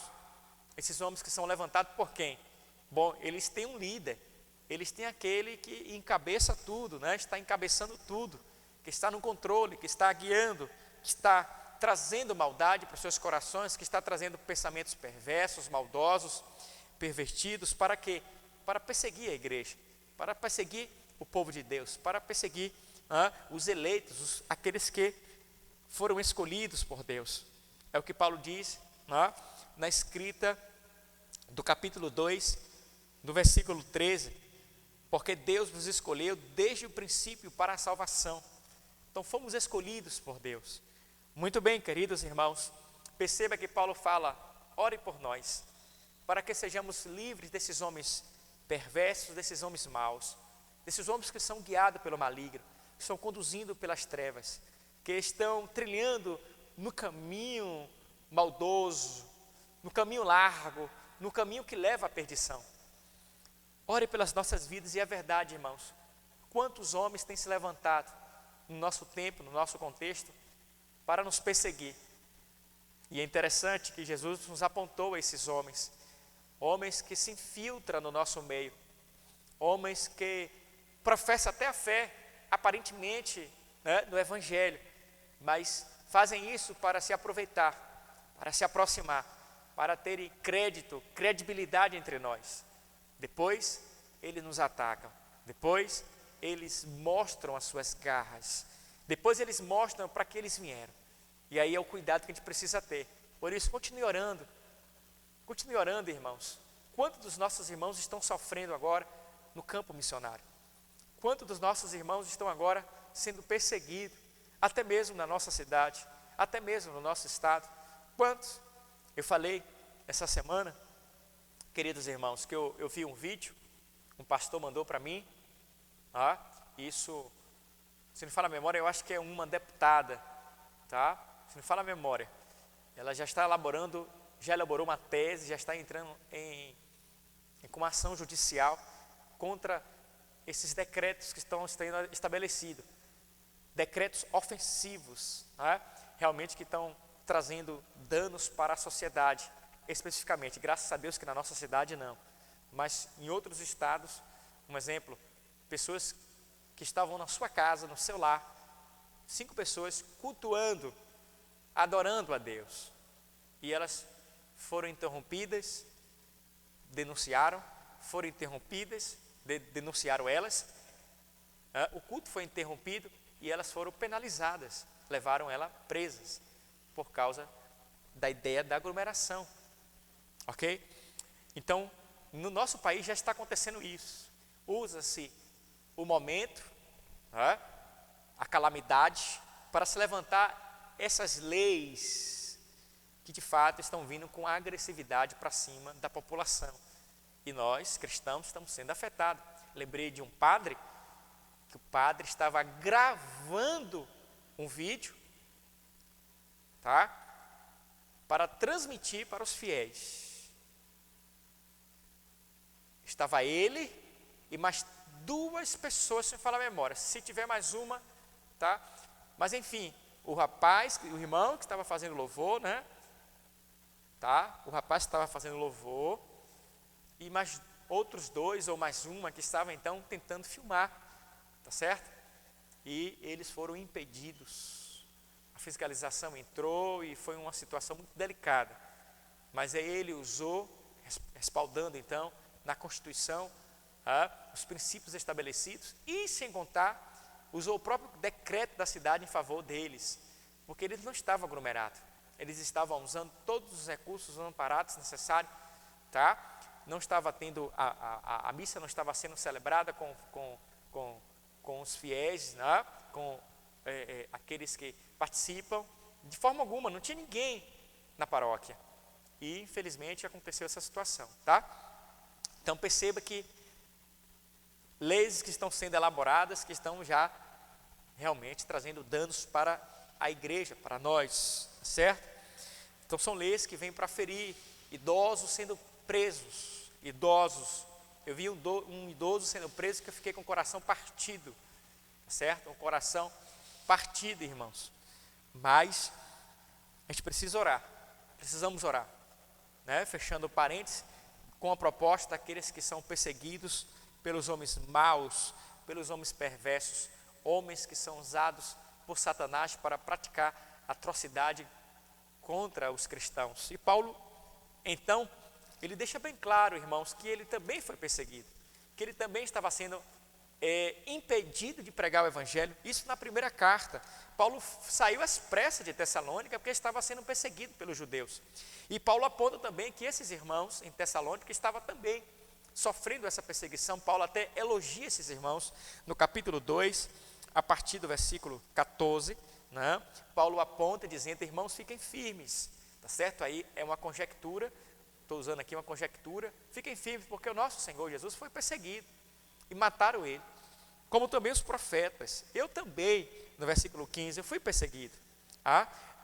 esses homens que são levantados por quem? Bom, eles têm um líder, eles têm aquele que encabeça tudo, né? Está encabeçando tudo, que está no controle, que está guiando, que está trazendo maldade para os seus corações, que está trazendo pensamentos perversos, maldosos, pervertidos, para quê? Para perseguir a igreja, para perseguir o povo de Deus, para perseguir os eleitos, aqueles que foram escolhidos por Deus. É o que Paulo diz na escrita do capítulo 2, no versículo 13, porque Deus nos escolheu desde o princípio para a salvação. Então fomos escolhidos por Deus. Muito bem, queridos irmãos, perceba que Paulo fala, ore por nós, para que sejamos livres desses homens perversos, desses homens maus, desses homens que são guiados pelo maligno, que estão conduzindo pelas trevas, que estão trilhando no caminho maldoso, no caminho largo, no caminho que leva à perdição. Ore pelas nossas vidas, e é verdade, irmãos, quantos homens têm se levantado no nosso tempo, no nosso contexto, para nos perseguir. E é interessante que Jesus nos apontou a esses homens, homens que se infiltram no nosso meio, homens que professam até a fé, aparentemente, né, no Evangelho, mas fazem isso para se aproveitar, para se aproximar, para terem crédito, credibilidade entre nós. Depois, eles nos atacam, depois, eles mostram as suas garras, depois eles mostram para que eles vieram. E aí é o cuidado que a gente precisa ter. Por isso, continue orando, irmãos. Quantos dos nossos irmãos estão sofrendo agora no campo missionário? Quantos dos nossos irmãos estão agora sendo perseguidos, até mesmo na nossa cidade, até mesmo no nosso estado? Quantos? Eu falei essa semana, queridos irmãos, que eu vi um vídeo, um pastor mandou para mim, isso, se não fala a memória, eu acho que é uma deputada, tá? Se não fala a memória, ela já está já elaborou uma tese, já está entrando com uma ação judicial contra esses decretos que estão sendo estabelecidos, decretos ofensivos, realmente que estão trazendo danos para a sociedade, especificamente, graças a Deus que na nossa cidade não, mas em outros estados, um exemplo, pessoas que estavam na sua casa, no seu lar, 5 pessoas cultuando, adorando a Deus, e elas foram interrompidas, denunciaram, foram interrompidas, denunciaram elas, o culto foi interrompido e elas foram penalizadas, levaram elas presas, por causa da ideia da aglomeração, ok? Então, no nosso país já está acontecendo isso, usa-se o momento, a calamidade, para se levantar essas leis que de fato estão vindo com agressividade para cima da população. E nós, cristãos, estamos sendo afetados. Lembrei de um padre, que o padre estava gravando um vídeo, para transmitir para os fiéis. Estava ele e mais 2 pessoas, se não falar a memória, se tiver mais uma, tá? Mas enfim, o irmão que estava fazendo louvor, né? Tá? O rapaz estava fazendo louvor e mais outros 2 ou mais uma que estavam então tentando filmar, tá certo? E eles foram impedidos. A fiscalização entrou e foi uma situação muito delicada, mas aí ele usou, respaldando então na Constituição, os princípios estabelecidos, e sem contar, usou o próprio decreto da cidade em favor deles, porque eles não estavam aglomerados, eles estavam usando todos os recursos, os aparatos necessários, tá? Não estava tendo, a missa não estava sendo celebrada com os fiéis, né? Com aqueles que participam, de forma alguma, não tinha ninguém na paróquia. E infelizmente aconteceu essa situação, tá? Então perceba que leis que estão sendo elaboradas, que estão já realmente trazendo danos para a igreja, para nós, certo? Então são leis que vêm para ferir idosos sendo presos, idosos. Eu vi um idoso sendo preso que eu fiquei com o coração partido, certo? Um coração partido, irmãos. Mas a gente precisa orar, precisamos orar, né? Fechando parênteses, com a proposta daqueles que são perseguidos pelos homens maus, pelos homens perversos, homens que são usados por Satanás para praticar atrocidade contra os cristãos. E Paulo, então, ele deixa bem claro, irmãos, que ele também foi perseguido, que ele também estava sendo impedido de pregar o evangelho. Isso na primeira carta. Paulo saiu às pressas de Tessalônica porque estava sendo perseguido pelos judeus. E Paulo aponta também que esses irmãos em Tessalônica estavam também sofrendo essa perseguição. Paulo até elogia esses irmãos no capítulo 2, a partir do versículo 14, né? Paulo aponta dizendo: irmãos, fiquem firmes, tá certo? Aí é uma conjectura, estou usando aqui uma conjectura, fiquem firmes porque o nosso Senhor Jesus foi perseguido e mataram ele, como também os profetas. Eu também, no versículo 15, eu fui perseguido.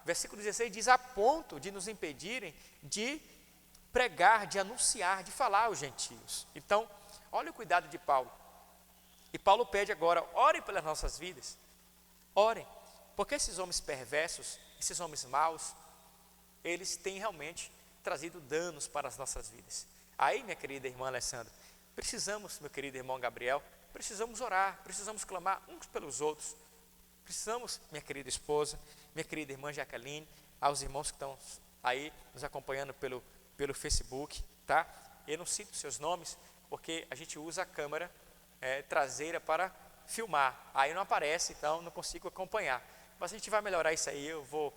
Versículo 16 diz: a ponto de nos impedirem de pregar, de anunciar, de falar aos gentios. Então, olha o cuidado de Paulo. E Paulo pede agora: orem pelas nossas vidas, orem, porque esses homens perversos, esses homens maus, eles têm realmente trazido danos para as nossas vidas. Aí, minha querida irmã Alessandra, precisamos, meu querido irmão Gabriel, precisamos orar, precisamos clamar uns pelos outros. Precisamos, minha querida esposa, minha querida irmã Jaqueline, aos irmãos que estão aí nos acompanhando pelo Facebook, tá? Eu não cito seus nomes, porque a gente usa a câmera traseira para filmar. Aí não aparece, então não consigo acompanhar. Mas a gente vai melhorar isso aí. Eu vou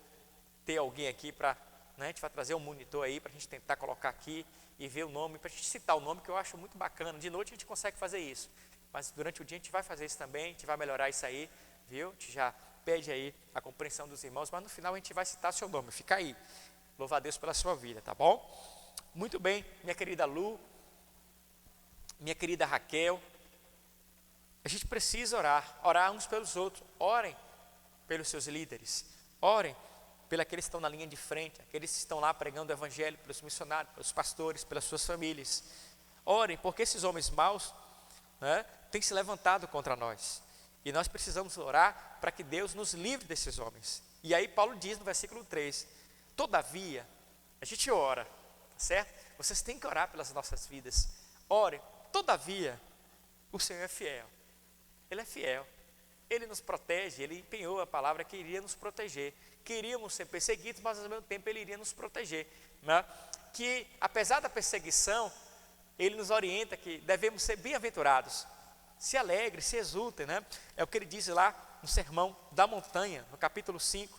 ter alguém aqui para, né, a gente vai trazer um monitor aí para a gente tentar colocar aqui e ver o nome, para a gente citar o nome, que eu acho muito bacana. De noite a gente consegue fazer isso, mas durante o dia a gente vai fazer isso também, a gente vai melhorar isso aí, viu? A gente já pede aí a compreensão dos irmãos, mas no final a gente vai citar seu nome. Fica aí. Louva a Deus pela sua vida, tá bom? Muito bem, minha querida Lu, minha querida Raquel, a gente precisa orar uns pelos outros. Orem pelos seus líderes, orem pelos aqueles que estão na linha de frente, aqueles que estão lá pregando o evangelho, pelos missionários, pelos pastores, pelas suas famílias. Orem, porque esses homens maus, né, têm se levantado contra nós, e nós precisamos orar para que Deus nos livre desses homens. E aí Paulo diz no versículo 3, todavia, a gente ora, tá certo? Vocês têm que orar pelas nossas vidas. Orem, todavia, o Senhor é fiel. Ele é fiel. Ele nos protege, Ele empenhou a palavra que iria nos proteger. Queríamos ser perseguidos, mas ao mesmo tempo Ele iria nos proteger, né? Que apesar da perseguição, Ele nos orienta que devemos ser bem-aventurados. Se alegre, se exultem, né? É o que Ele diz lá no Sermão da Montanha, no capítulo 5.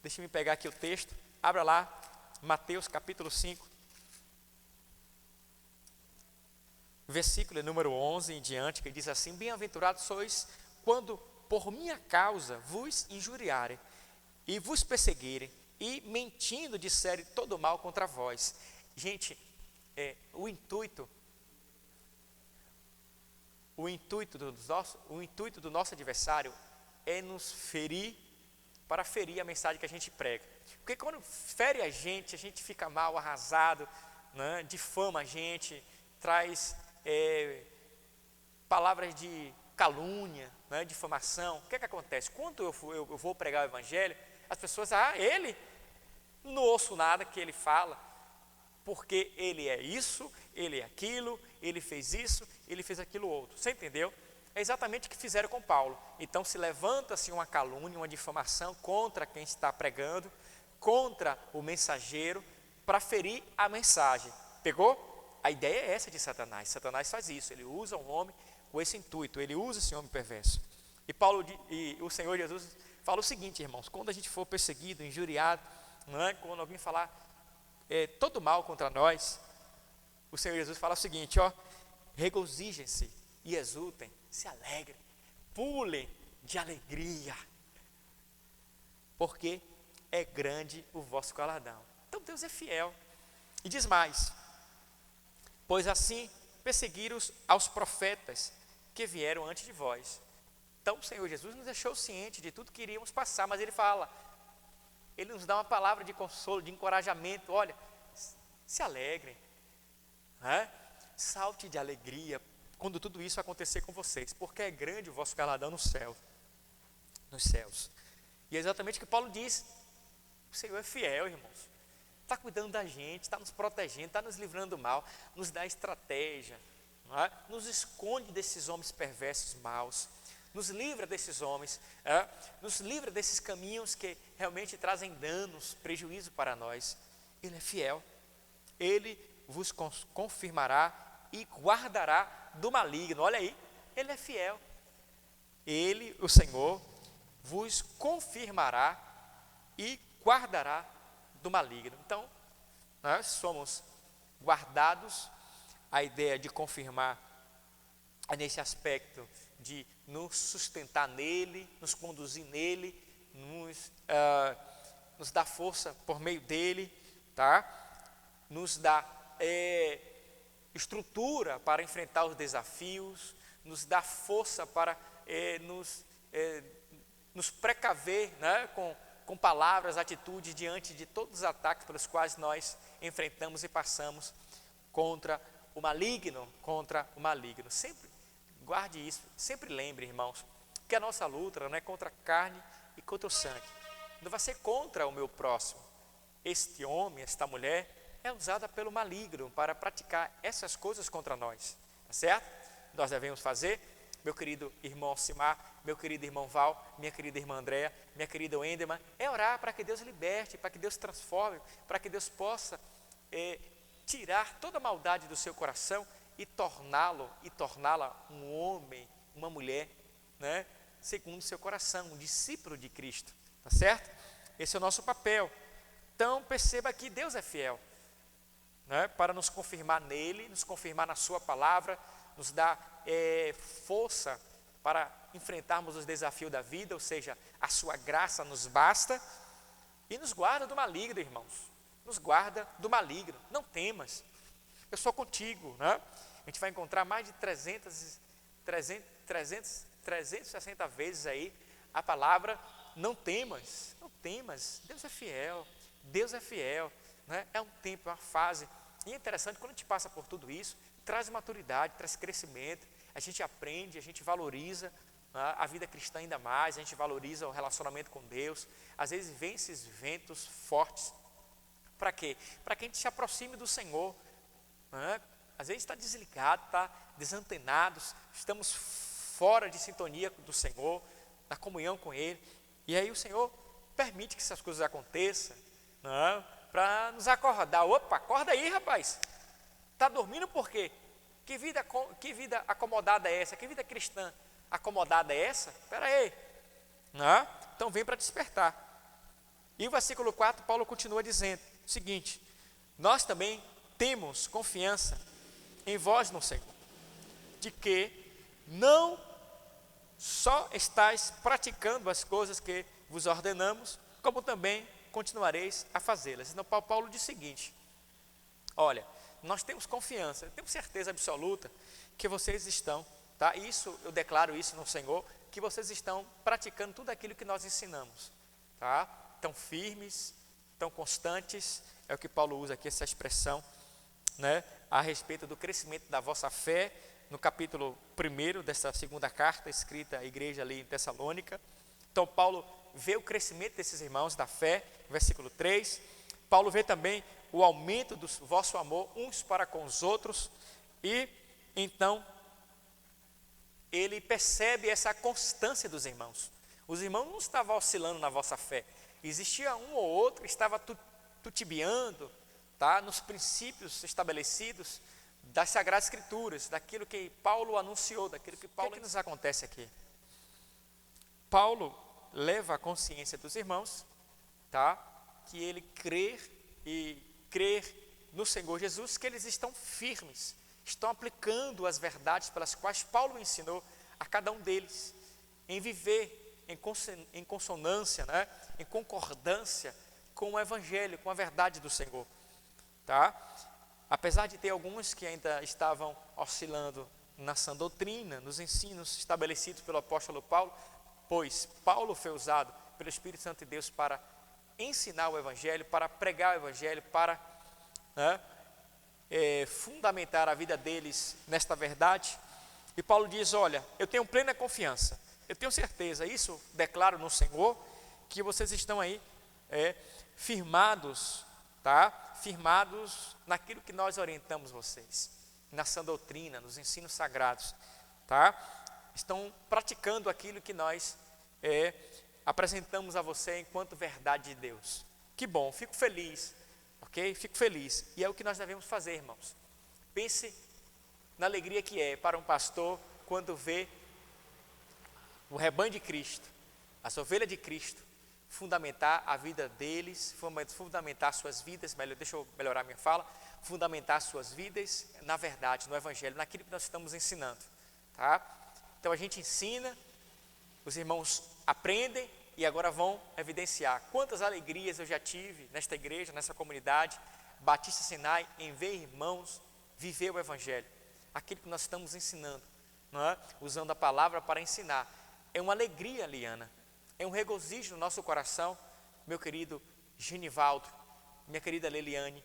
Deixa eu pegar aqui o texto. Abra lá, Mateus capítulo 5. Versículo número 11 em diante, que diz assim: bem-aventurados sois quando por minha causa vos injuriarem e vos perseguirem e mentindo disserem todo mal contra vós. Gente, o intuito do nosso adversário é nos ferir, para ferir a mensagem que a gente prega. Porque quando fere a gente fica mal, arrasado, né? Difama a gente, traz palavras de calúnia, né? Difamação. O que acontece? Quando eu vou pregar o evangelho, as pessoas, ele, não ouço nada que ele fala, porque ele é isso, ele é aquilo, ele fez isso, ele fez aquilo outro. Você entendeu? É exatamente o que fizeram com Paulo. Então se levanta-se uma calúnia, uma difamação contra quem está pregando, contra o mensageiro, para ferir a mensagem. Pegou? A ideia é essa de Satanás. Satanás faz isso, ele usa um homem com esse intuito, ele usa esse homem perverso. E o Senhor Jesus fala o seguinte, irmãos: quando a gente for perseguido, injuriado, não é? Quando alguém falar todo mal contra nós, o Senhor Jesus fala o seguinte, ó: regozijem-se e exultem, se alegrem, pulem de alegria, porque é grande o vosso galardão. Então Deus é fiel. E diz mais: pois assim perseguiram aos profetas que vieram antes de vós. Então o Senhor Jesus nos deixou ciente de tudo que iríamos passar, mas Ele fala, Ele nos dá uma palavra de consolo, de encorajamento. Olha, se alegrem, né? Salte de alegria quando tudo isso acontecer com vocês, porque é grande o vosso galardão nos céus. E é exatamente o que Paulo diz: o Senhor é fiel, irmãos, está cuidando da gente, está nos protegendo, está nos livrando do mal, nos dá estratégia, não é? Nos esconde desses homens perversos, maus, nos livra desses homens, nos livra desses caminhos que realmente trazem danos, prejuízo para nós. Ele é fiel, Ele vos confirmará e guardará do maligno. Olha aí, Ele é fiel. Ele, o Senhor, vos confirmará e guardará do maligno. Então, nós somos guardados. A ideia de confirmar é nesse aspecto de nos sustentar nele, nos conduzir nele, nos dar força por meio dele, tá? Nos dá estrutura para enfrentar os desafios, nos dá força para nos precaver, né? Com palavras, atitudes diante de todos os ataques pelos quais nós enfrentamos e passamos contra o maligno, Sempre guarde isso, sempre lembre, irmãos, que a nossa luta não é contra a carne e contra o sangue, não vai ser contra o meu próximo. Este homem, esta mulher é usada pelo maligno para praticar essas coisas contra nós, tá certo? Nós devemos fazer, meu querido irmão Simar, meu querido irmão Val, minha querida irmã Andréa, minha querida Wendeman, é orar para que Deus liberte, para que Deus transforme, para que Deus possa tirar toda a maldade do seu coração e torná-la um homem, uma mulher, né, segundo o seu coração, um discípulo de Cristo, tá certo? Esse é o nosso papel. Então perceba que Deus é fiel, né, para nos confirmar nele, nos confirmar na sua palavra, nos dar força para enfrentarmos os desafios da vida, ou seja, a sua graça nos basta, e nos guarda do maligno, irmãos, nos guarda do maligno. Não temas, eu sou contigo, né? A gente vai encontrar mais de 360 vezes aí a palavra não temas, Deus é fiel, né? É um tempo, é uma fase, e é interessante, quando a gente passa por tudo isso, traz maturidade, traz crescimento, a gente aprende, a gente valoriza a vida cristã ainda mais, a gente valoriza o relacionamento com Deus, às vezes vem esses ventos fortes, para quê? Para que a gente se aproxime do Senhor, né? Às vezes está desligado, está desantenados, estamos fora de sintonia do Senhor, da comunhão com Ele, e aí o Senhor permite que essas coisas aconteçam, né? Para nos acordar. Opa, acorda aí, rapaz, está dormindo por quê? Que vida acomodada é essa? Que vida cristã acomodada é essa? Espera aí, né? Então vem para despertar. E o versículo 4, Paulo continua dizendo o seguinte: nós também temos confiança em vós no Senhor, de que não só estáis praticando as coisas que vos ordenamos, como também continuareis a fazê-las. Então Paulo diz o seguinte: olha, nós temos confiança, eu tenho certeza absoluta que vocês estão, tá? Isso, eu declaro isso no Senhor, que vocês estão praticando tudo aquilo que nós ensinamos, tá? Tão firmes, tão constantes, é o que Paulo usa aqui, essa expressão, né, a respeito do crescimento da vossa fé, no capítulo 1 dessa segunda carta, escrita à igreja ali em Tessalônica. Então Paulo vê o crescimento desses irmãos da fé, versículo 3, Paulo vê também o aumento do vosso amor uns para com os outros, e então ele percebe essa constância dos irmãos. Os irmãos não estavam oscilando na vossa fé, existia um ou outro que estava tutibiando, tá, nos princípios estabelecidos das Sagradas Escrituras, daquilo que Paulo anunciou, daquilo que Paulo... O que nos acontece aqui? Paulo leva a consciência dos irmãos, tá, que ele crer no Senhor Jesus, que eles estão firmes, estão aplicando as verdades pelas quais Paulo ensinou a cada um deles, em viver em consonância, né, em concordância com o Evangelho, com a verdade do Senhor. Tá? Apesar de ter alguns que ainda estavam oscilando na sã doutrina, nos ensinos estabelecidos pelo apóstolo Paulo, pois Paulo foi usado pelo Espírito Santo de Deus para ensinar o Evangelho, para pregar o Evangelho, para fundamentar a vida deles nesta verdade. E Paulo diz, olha, eu tenho plena confiança, eu tenho certeza, isso declaro no Senhor, que vocês estão aí firmados, tá? Firmados naquilo que nós orientamos vocês, na sã doutrina, nos ensinos sagrados, tá? Estão praticando aquilo que nós apresentamos a você enquanto verdade de Deus. Que bom, fico feliz, ok? Fico feliz, e é o que nós devemos fazer, irmãos. Pense na alegria que é para um pastor quando vê o rebanho de Cristo, as ovelhas de Cristo, fundamentar a vida deles, fundamentar suas vidas, deixa eu melhorar minha fala, fundamentar suas vidas na verdade, no Evangelho, naquilo que nós estamos ensinando, tá? Então a gente ensina, os irmãos aprendem e agora vão evidenciar. Quantas alegrias eu já tive nesta igreja, nessa comunidade, Batista Sinai, em ver irmãos viver o Evangelho, aquilo que nós estamos ensinando, não é? Usando a palavra para ensinar. É uma alegria, Liana, é um regozijo no nosso coração, meu querido Genivaldo, minha querida Leliane,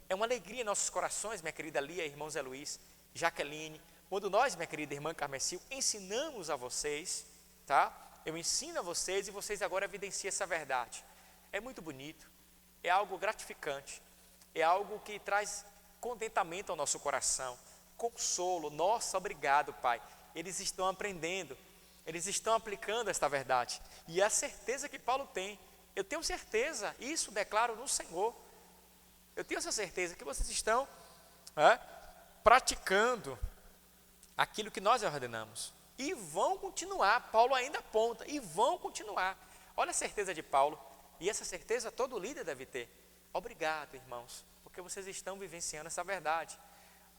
é uma alegria em nossos corações, minha querida Lia, irmão Zé Luiz, Jaqueline, quando nós, minha querida irmã Carmecil, ensinamos a vocês, tá? Eu ensino a vocês e vocês agora evidenciam essa verdade. É muito bonito, é algo gratificante, é algo que traz contentamento ao nosso coração, consolo. Nossa, obrigado, Pai. Eles estão aprendendo, eles estão aplicando esta verdade. E a certeza que Paulo tem, eu tenho certeza, isso declaro no Senhor. Eu tenho essa certeza que vocês estão praticando aquilo que nós ordenamos. E vão continuar, Paulo ainda aponta, e vão continuar. Olha a certeza de Paulo, e essa certeza todo líder deve ter. Obrigado, irmãos, porque vocês estão vivenciando essa verdade.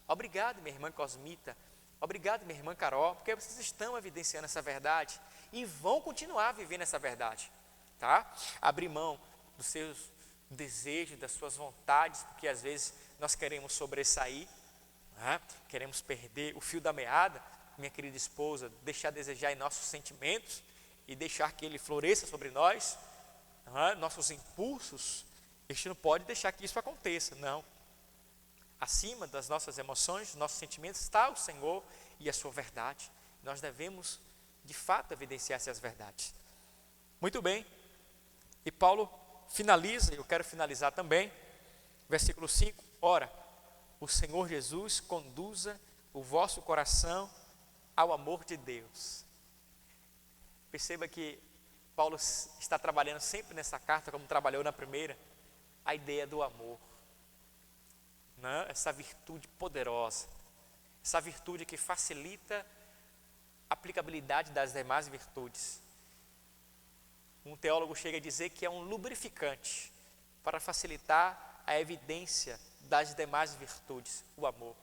Obrigado, minha irmã Cosmita, obrigado, minha irmã Carol, porque vocês estão evidenciando essa verdade, e vão continuar vivendo essa verdade, tá? Abrir mão dos seus desejos, das suas vontades, porque às vezes nós queremos sobressair, queremos perder o fio da meada, minha querida esposa, deixar desejar em nossos sentimentos e deixar que ele floresça sobre nós, nossos impulsos. A gente não pode deixar que isso aconteça, não. Acima das nossas emoções, dos nossos sentimentos, está o Senhor e a sua verdade. Nós devemos, de fato, evidenciar essas verdades. Muito bem, e Paulo finaliza, e eu quero finalizar também, versículo 5, ora, o Senhor Jesus conduza o vosso coração ao amor de Deus. Perceba que Paulo está trabalhando sempre nessa carta, como trabalhou na primeira, a ideia do amor, né? Essa virtude poderosa, essa virtude que facilita a aplicabilidade das demais virtudes. Um teólogo chega a dizer que é um lubrificante para facilitar a evidência das demais virtudes, o amor.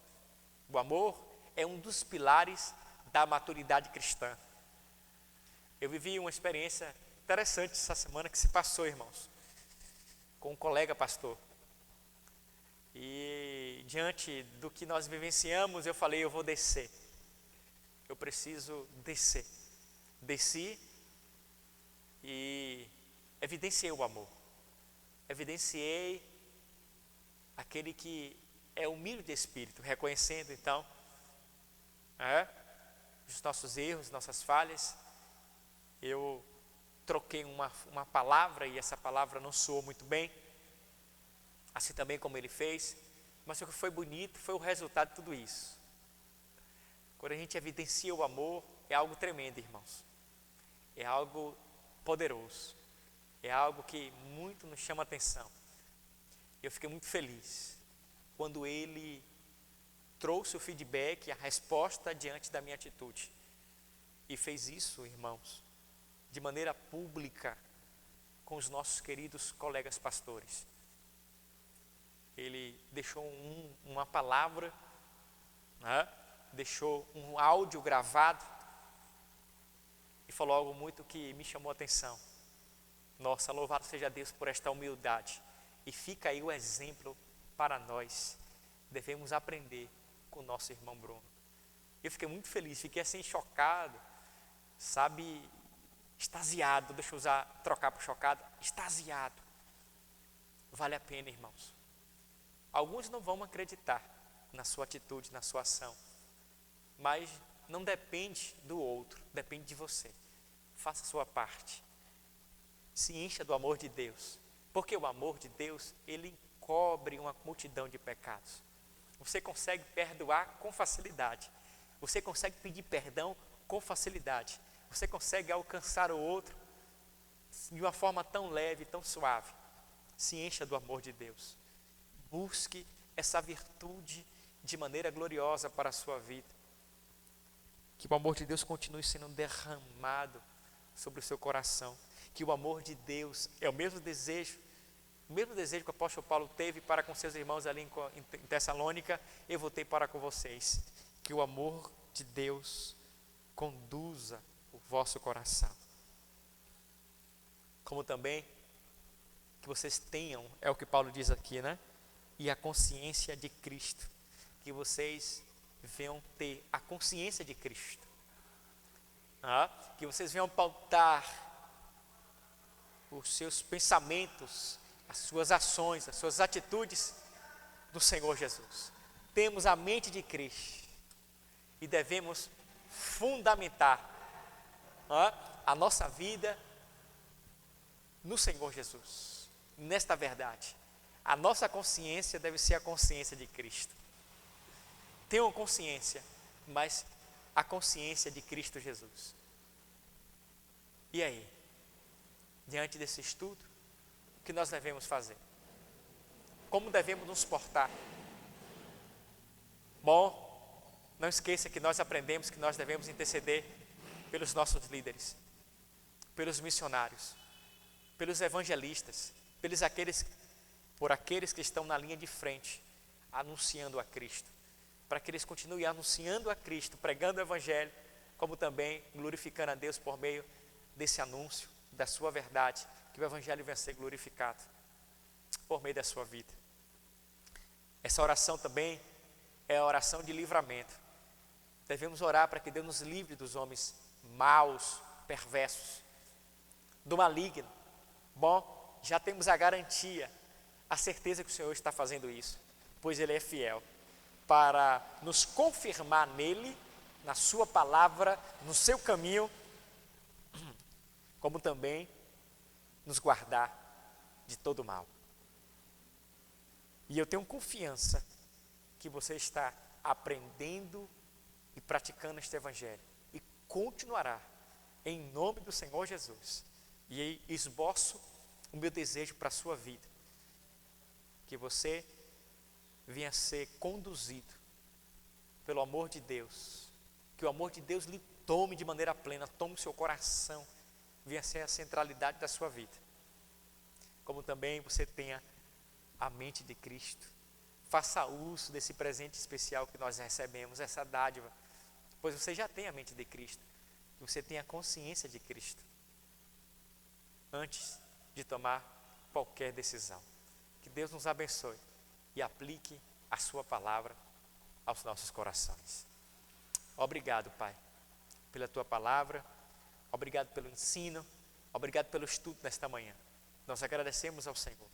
O amor é um dos pilares da maturidade cristã. Eu vivi uma experiência interessante essa semana que se passou, irmãos, com um colega pastor. E diante do que nós vivenciamos, eu falei, eu vou descer. Eu preciso descer. Desci e evidenciei o amor. Evidenciei aquele que é humilde de espírito, reconhecendo então os nossos erros, nossas falhas. Eu troquei uma palavra e essa palavra não soou muito bem, assim também como ele fez, mas o que foi bonito foi o resultado de tudo isso. Quando a gente evidencia o amor, é algo tremendo, irmãos, é algo poderoso, é algo que muito nos chama a atenção. Eu fiquei muito feliz quando ele trouxe o feedback, a resposta diante da minha atitude, e fez isso, irmãos, de maneira pública, com os nossos queridos colegas pastores. Ele deixou uma palavra, né? Deixou um áudio gravado e falou algo muito que me chamou a atenção. Nossa, louvado seja Deus por esta humildade. E fica aí o exemplo para nós. Devemos aprender com o nosso irmão Bruno. Eu fiquei muito feliz, fiquei assim chocado, sabe, extasiado, deixa eu trocar por chocado, extasiado. Vale a pena, irmãos. Alguns não vão acreditar na sua atitude, na sua ação, mas não depende do outro, depende de você. Faça a sua parte. Se encha do amor de Deus, porque o amor de Deus, ele encobre uma multidão de pecados. Você consegue perdoar com facilidade. Você consegue pedir perdão com facilidade. Você consegue alcançar o outro de uma forma tão leve, tão suave. Se encha do amor de Deus. Busque essa virtude de maneira gloriosa para a sua vida. Que o amor de Deus continue sendo derramado sobre o seu coração. Que o amor de Deus é o mesmo desejo que o apóstolo Paulo teve para com seus irmãos ali em Tessalônica, eu vou ter para com vocês. Que o amor de Deus conduza o vosso coração. Como também que vocês tenham, é o que Paulo diz aqui, né? E a consciência de Cristo. Que vocês venham ter a consciência de Cristo. Que vocês venham pautar os seus pensamentos, as suas ações, as suas atitudes do Senhor Jesus. Temos a mente de Cristo e devemos fundamentar a nossa vida no Senhor Jesus, nesta verdade. A nossa consciência deve ser a consciência de Cristo. Tenham consciência, mas a consciência de Cristo Jesus. E aí, diante desse estudo, o que nós devemos fazer? Como devemos nos portar? Bom, não esqueça que nós aprendemos que nós devemos interceder pelos nossos líderes, pelos missionários, pelos evangelistas, por aqueles que estão na linha de frente, anunciando a Cristo, para que eles continuem anunciando a Cristo, pregando o Evangelho, como também glorificando a Deus por meio desse anúncio, da sua verdade, que o Evangelho venha a ser glorificado por meio da sua vida. Essa oração também é a oração de livramento. Devemos orar para que Deus nos livre dos homens maus, perversos, do maligno. Bom, já temos a garantia, a certeza que o Senhor está fazendo isso, pois Ele é fiel para nos confirmar nele, na sua palavra, no seu caminho, como também nos guardar de todo mal. E eu tenho confiança que você está aprendendo e praticando este Evangelho e continuará em nome do Senhor Jesus. E aí esboço o meu desejo para a sua vida, que você venha a ser conduzido pelo amor de Deus, que o amor de Deus lhe tome de maneira plena, tome o seu coração, venha a ser a centralidade da sua vida. Como também você tenha a mente de Cristo. Faça uso desse presente especial que nós recebemos, essa dádiva, pois você já tem a mente de Cristo, que você tenha a consciência de Cristo, antes de tomar qualquer decisão. Que Deus nos abençoe e aplique a sua palavra aos nossos corações. Obrigado, Pai, pela tua palavra, obrigado pelo ensino, obrigado pelo estudo nesta manhã. Nós agradecemos ao Senhor,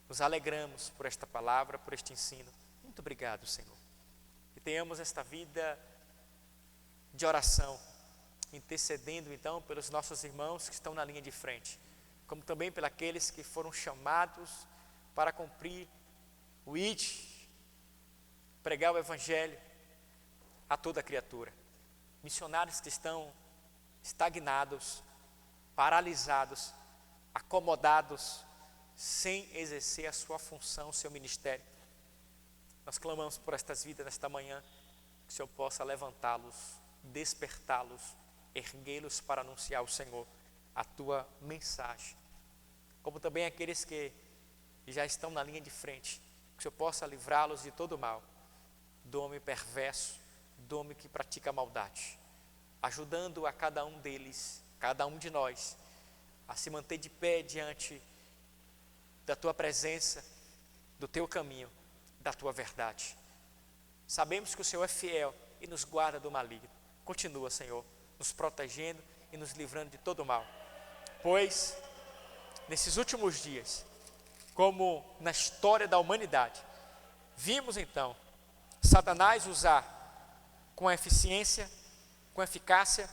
nos alegramos por esta palavra, por este ensino. Muito obrigado, Senhor. Que tenhamos esta vida de oração, intercedendo então pelos nossos irmãos que estão na linha de frente, como também pelos aqueles que foram chamados para cumprir o ID, pregar o Evangelho a toda criatura. Missionários que estão estagnados, paralisados, acomodados, sem exercer a sua função, o seu ministério. Nós clamamos por estas vidas nesta manhã, que o Senhor possa levantá-los, despertá-los, erguê-los para anunciar ao Senhor a tua mensagem como também aqueles que já estão na linha de frente, que o Senhor possa livrá-los de todo mal, do homem perverso, do homem que pratica a maldade, ajudando a cada um deles, cada um de nós, a se manter de pé diante da Tua presença, do Teu caminho, da Tua verdade. Sabemos que o Senhor é fiel e nos guarda do maligno. Continua, Senhor, nos protegendo e nos livrando de todo mal, pois nesses últimos dias, como na história da humanidade, vimos então Satanás usar com eficiência, com eficácia,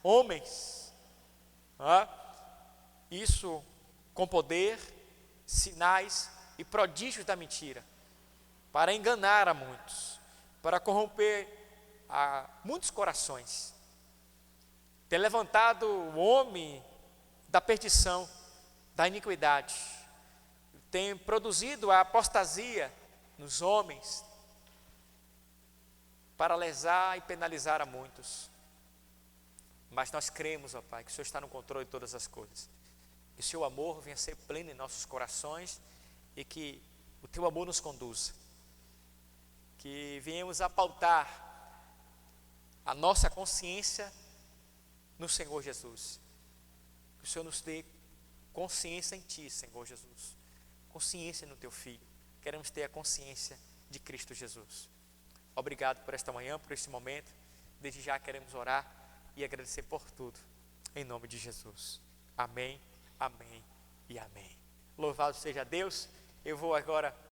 homens, isso com poder, sinais e prodígios da mentira, para enganar a muitos, para corromper a muitos corações, ter levantado o homem da perdição, da iniquidade, tem produzido a apostasia nos homens, para lesar e penalizar a muitos. Mas nós cremos, ó Pai, que o Senhor está no controle de todas as coisas, que o Seu amor venha ser pleno em nossos corações e que o Teu amor nos conduza, que venhamos a pautar a nossa consciência no Senhor Jesus, que o Senhor nos dê consciência em Ti, Senhor Jesus, consciência no Teu Filho. Queremos ter a consciência de Cristo Jesus. Obrigado por esta manhã, por este momento. Desde já queremos orar e agradecer por tudo, em nome de Jesus. Amém, amém e amém. Louvado seja Deus. Eu vou agora